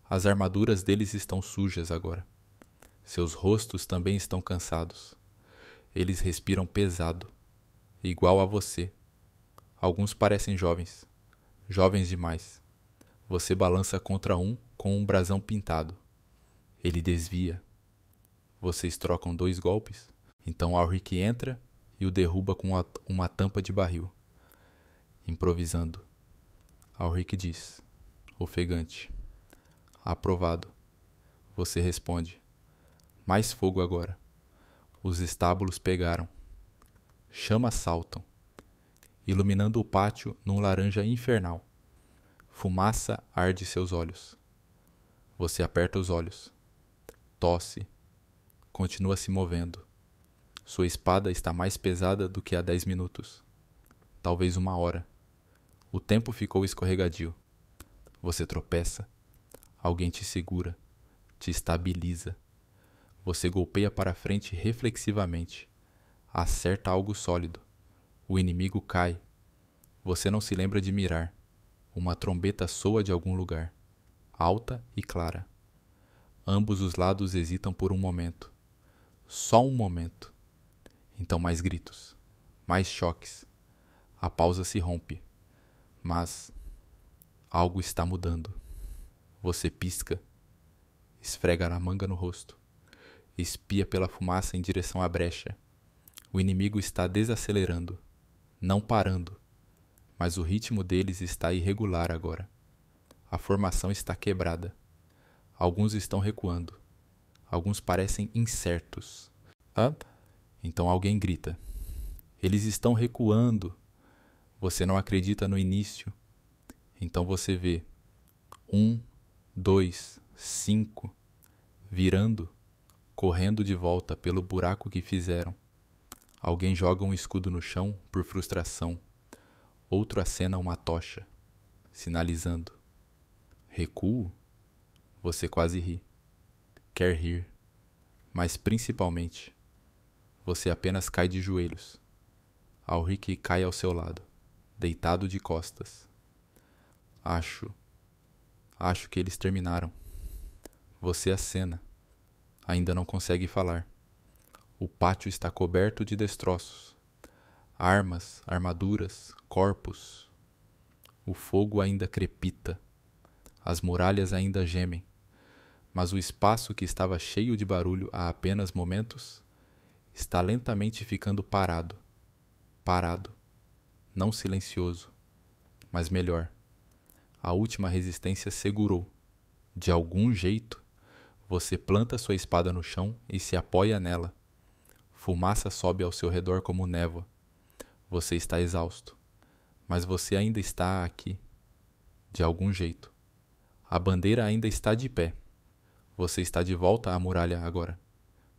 As armaduras deles estão sujas agora. Seus rostos também estão cansados. Eles respiram pesado, igual a você. Alguns parecem jovens. Jovens demais. Você balança contra um com um brasão pintado. Ele desvia. Vocês trocam 2 golpes. Então Alric entra e o derruba com uma tampa de barril. Improvisando. Alric diz, ofegante. Aprovado. Você responde. Mais fogo agora. Os estábulos pegaram. Chamas saltam, iluminando o pátio num laranja infernal. Fumaça arde seus olhos. Você aperta os olhos. Tosse. Continua se movendo. Sua espada está mais pesada do que há 10 minutos. talvez 1 hora. O tempo ficou escorregadio. Você tropeça, alguém te segura, te estabiliza. Você golpeia para frente reflexivamente, acerta algo sólido. O inimigo cai. Você não se lembra de mirar. Uma trombeta soa de algum lugar, alta e clara. Ambos os lados hesitam por um momento. Só um momento. Então mais gritos, mais choques. A pausa se rompe. Mas algo está mudando. Você pisca, esfrega a manga no rosto, espia pela fumaça em direção à brecha. O inimigo está desacelerando, não parando, mas o ritmo deles está irregular agora. A formação está quebrada. Alguns estão recuando. Alguns parecem incertos. Então alguém grita. Eles estão recuando. Você não acredita no início. Então você vê 1, 2, 5, virando, correndo de volta pelo buraco que fizeram. Alguém joga um escudo no chão por frustração. Outro acena uma tocha, sinalizando. Recuo? Você quase ri. Quer rir. Mas principalmente, você apenas cai de joelhos. Alric cai ao seu lado, deitado de costas. Acho que eles terminaram. Você acena. Ainda não consegue falar. O pátio está coberto de destroços. Armas, armaduras, corpos. O fogo ainda crepita. As muralhas ainda gemem. Mas o espaço que estava cheio de barulho há apenas momentos está lentamente ficando parado. Parado. Não silencioso, mas melhor. A última resistência segurou. De algum jeito, você planta sua espada no chão e se apoia nela. Fumaça sobe ao seu redor como névoa. Você está exausto, mas você ainda está aqui. De algum jeito. A bandeira ainda está de pé. Você está de volta à muralha agora.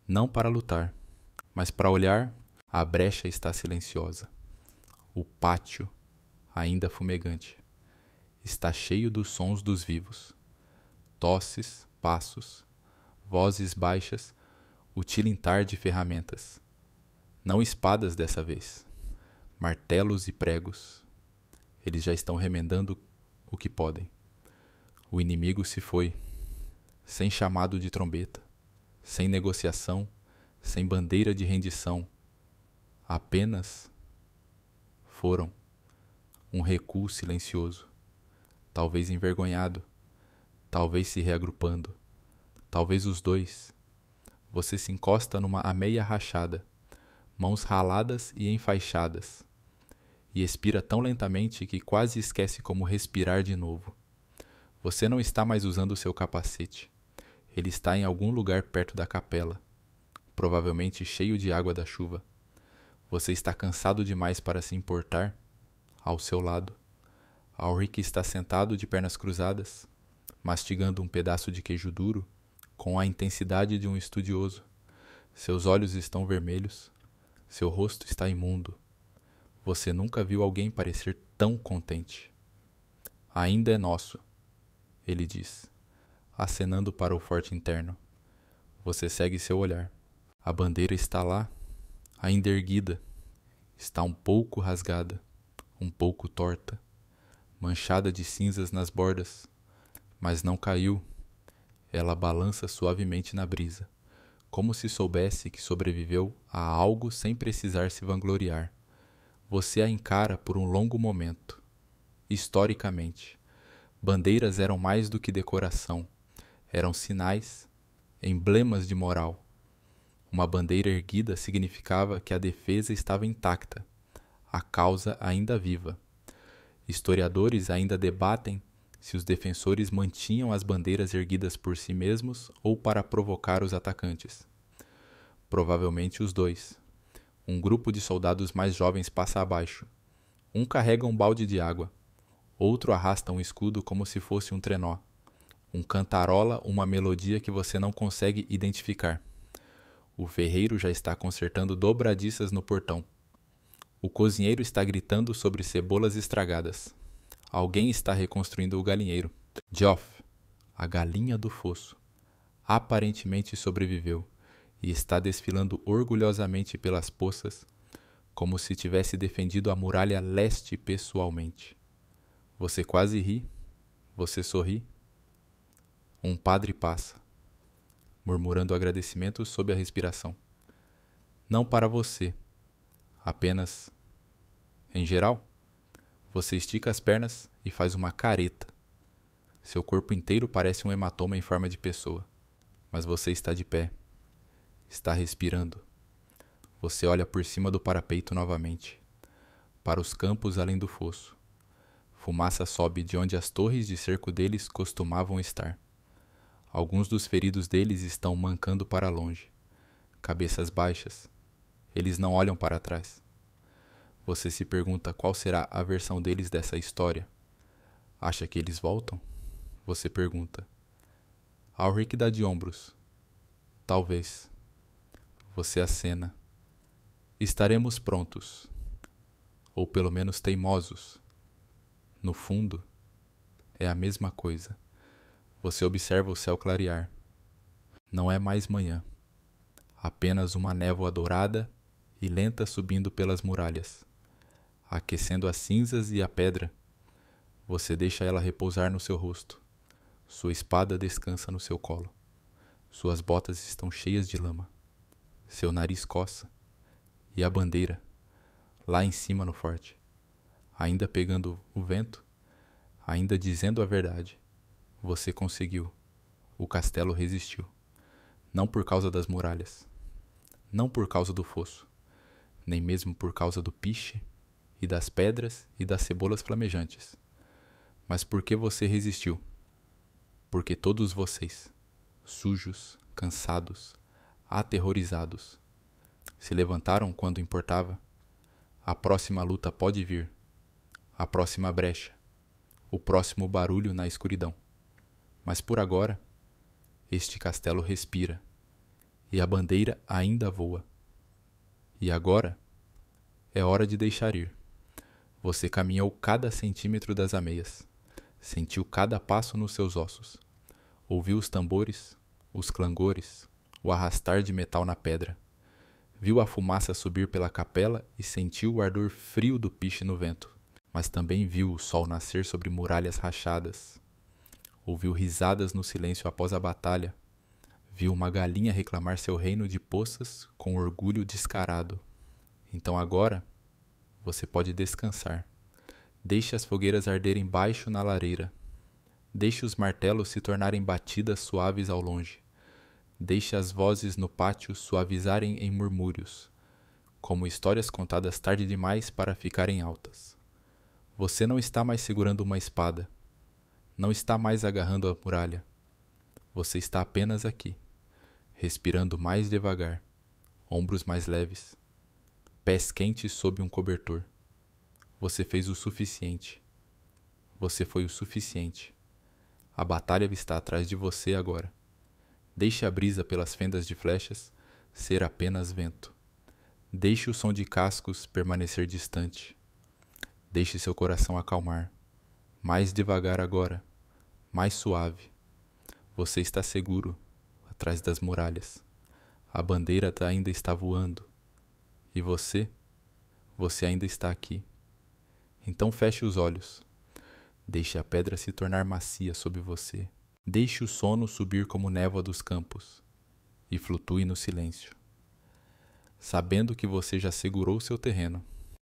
Não para lutar, mas para olhar. A brecha está silenciosa. O pátio, ainda fumegante, está cheio dos sons dos vivos. Tosses, passos, vozes baixas, o tilintar de ferramentas. Não espadas dessa vez. Martelos e pregos. Eles já estão remendando o que podem. O inimigo se foi, sem chamado de trombeta, sem negociação, sem bandeira de rendição. Apenas foram. Um recuo silencioso. Talvez envergonhado. Talvez se reagrupando. Talvez os dois. Você se encosta numa ameia rachada, mãos raladas e enfaixadas, e expira tão lentamente que quase esquece como respirar de novo. Você não está mais usando seu capacete. Ele está em algum lugar perto da capela, provavelmente cheio de água da chuva. Você está cansado demais para se importar. Ao seu lado, Alric está sentado de pernas cruzadas, mastigando um pedaço de queijo duro com a intensidade de um estudioso. Seus olhos estão vermelhos, seu rosto está imundo. Você nunca viu alguém parecer tão contente. Ainda é nosso, ele diz, acenando para o forte interno. Você segue seu olhar. A bandeira está lá, ainda erguida. Está um pouco rasgada, um pouco torta, manchada de cinzas nas bordas, mas não caiu. Ela balança suavemente na brisa, como se soubesse que sobreviveu a algo sem precisar se vangloriar. Você a encara por um longo momento. Historicamente, bandeiras eram mais do que decoração, eram sinais, emblemas de moral. Uma bandeira erguida significava que a defesa estava intacta, a causa ainda viva. Historiadores ainda debatem se os defensores mantinham as bandeiras erguidas por si mesmos ou para provocar os atacantes. Provavelmente os dois. Um grupo de soldados mais jovens passa abaixo. Um carrega um balde de água. Outro arrasta um escudo como se fosse um trenó. Um cantarola uma melodia que você não consegue identificar. O ferreiro já está consertando dobradiças no portão. O cozinheiro está gritando sobre cebolas estragadas. Alguém está reconstruindo o galinheiro. Geoff, a galinha do fosso, aparentemente sobreviveu e está desfilando orgulhosamente pelas poças, como se tivesse defendido a muralha leste pessoalmente. Você quase ri, você sorri. Um padre passa, murmurando agradecimentos sob a respiração. Não para você, apenas, em geral, você estica as pernas e faz uma careta. Seu corpo inteiro parece um hematoma em forma de pessoa, mas você está de pé, está respirando. Você olha por cima do parapeito novamente, para os campos além do fosso. Fumaça sobe de onde as torres de cerco deles costumavam estar. Alguns dos feridos deles estão mancando para longe, cabeças baixas. Eles não olham para trás. Você se pergunta qual será a versão deles dessa história. Acha que eles voltam? Você pergunta. Alric dá de ombros. Talvez. Você acena. Estaremos prontos. Ou pelo menos teimosos. No fundo, é a mesma coisa. Você observa o céu clarear. Não é mais manhã. Apenas uma névoa dourada e lenta subindo pelas muralhas, aquecendo as cinzas e a pedra. Você deixa ela repousar no seu rosto. Sua espada descansa no seu colo. Suas botas estão cheias de lama. Seu nariz coça. E a bandeira, lá em cima no forte, ainda pegando o vento, ainda dizendo a verdade. Você conseguiu. O castelo resistiu. Não por causa das muralhas. Não por causa do fosso. Nem mesmo por causa do piche e das pedras e das cebolas flamejantes. Mas porque você resistiu. Porque todos vocês, sujos, cansados, aterrorizados, se levantaram quando importava. A próxima luta pode vir. A próxima brecha. O próximo barulho na escuridão. Mas por agora, este castelo respira. E a bandeira ainda voa. E agora, é hora de deixar ir. Você caminhou cada centímetro das ameias. Sentiu cada passo nos seus ossos. Ouviu os tambores, os clangores, o arrastar de metal na pedra. Viu a fumaça subir pela capela e sentiu o ardor frio do piche no vento. Mas também viu o sol nascer sobre muralhas rachadas. Ouviu risadas no silêncio após a batalha. Viu uma galinha reclamar seu reino de poças com orgulho descarado. Então agora, você pode descansar. Deixe as fogueiras arderem baixo na lareira. Deixe os martelos se tornarem batidas suaves ao longe. Deixe as vozes no pátio suavizarem em murmúrios, como histórias contadas tarde demais para ficarem altas. Você não está mais segurando uma espada. Não está mais agarrando a muralha. Você está apenas aqui, respirando mais devagar, ombros mais leves, pés quentes sob um cobertor. Você fez o suficiente. Você foi o suficiente. A batalha está atrás de você agora. Deixe a brisa pelas fendas de flechas ser apenas vento. Deixe o som de cascos permanecer distante. Deixe seu coração acalmar. Mais devagar agora, mais suave. Você está seguro, atrás das muralhas. A bandeira ainda está voando. E você ainda está aqui. Então feche os olhos. Deixe a pedra se tornar macia sob você. Deixe o sono subir como névoa dos campos e flutue no silêncio, sabendo que você já segurou seu terreno.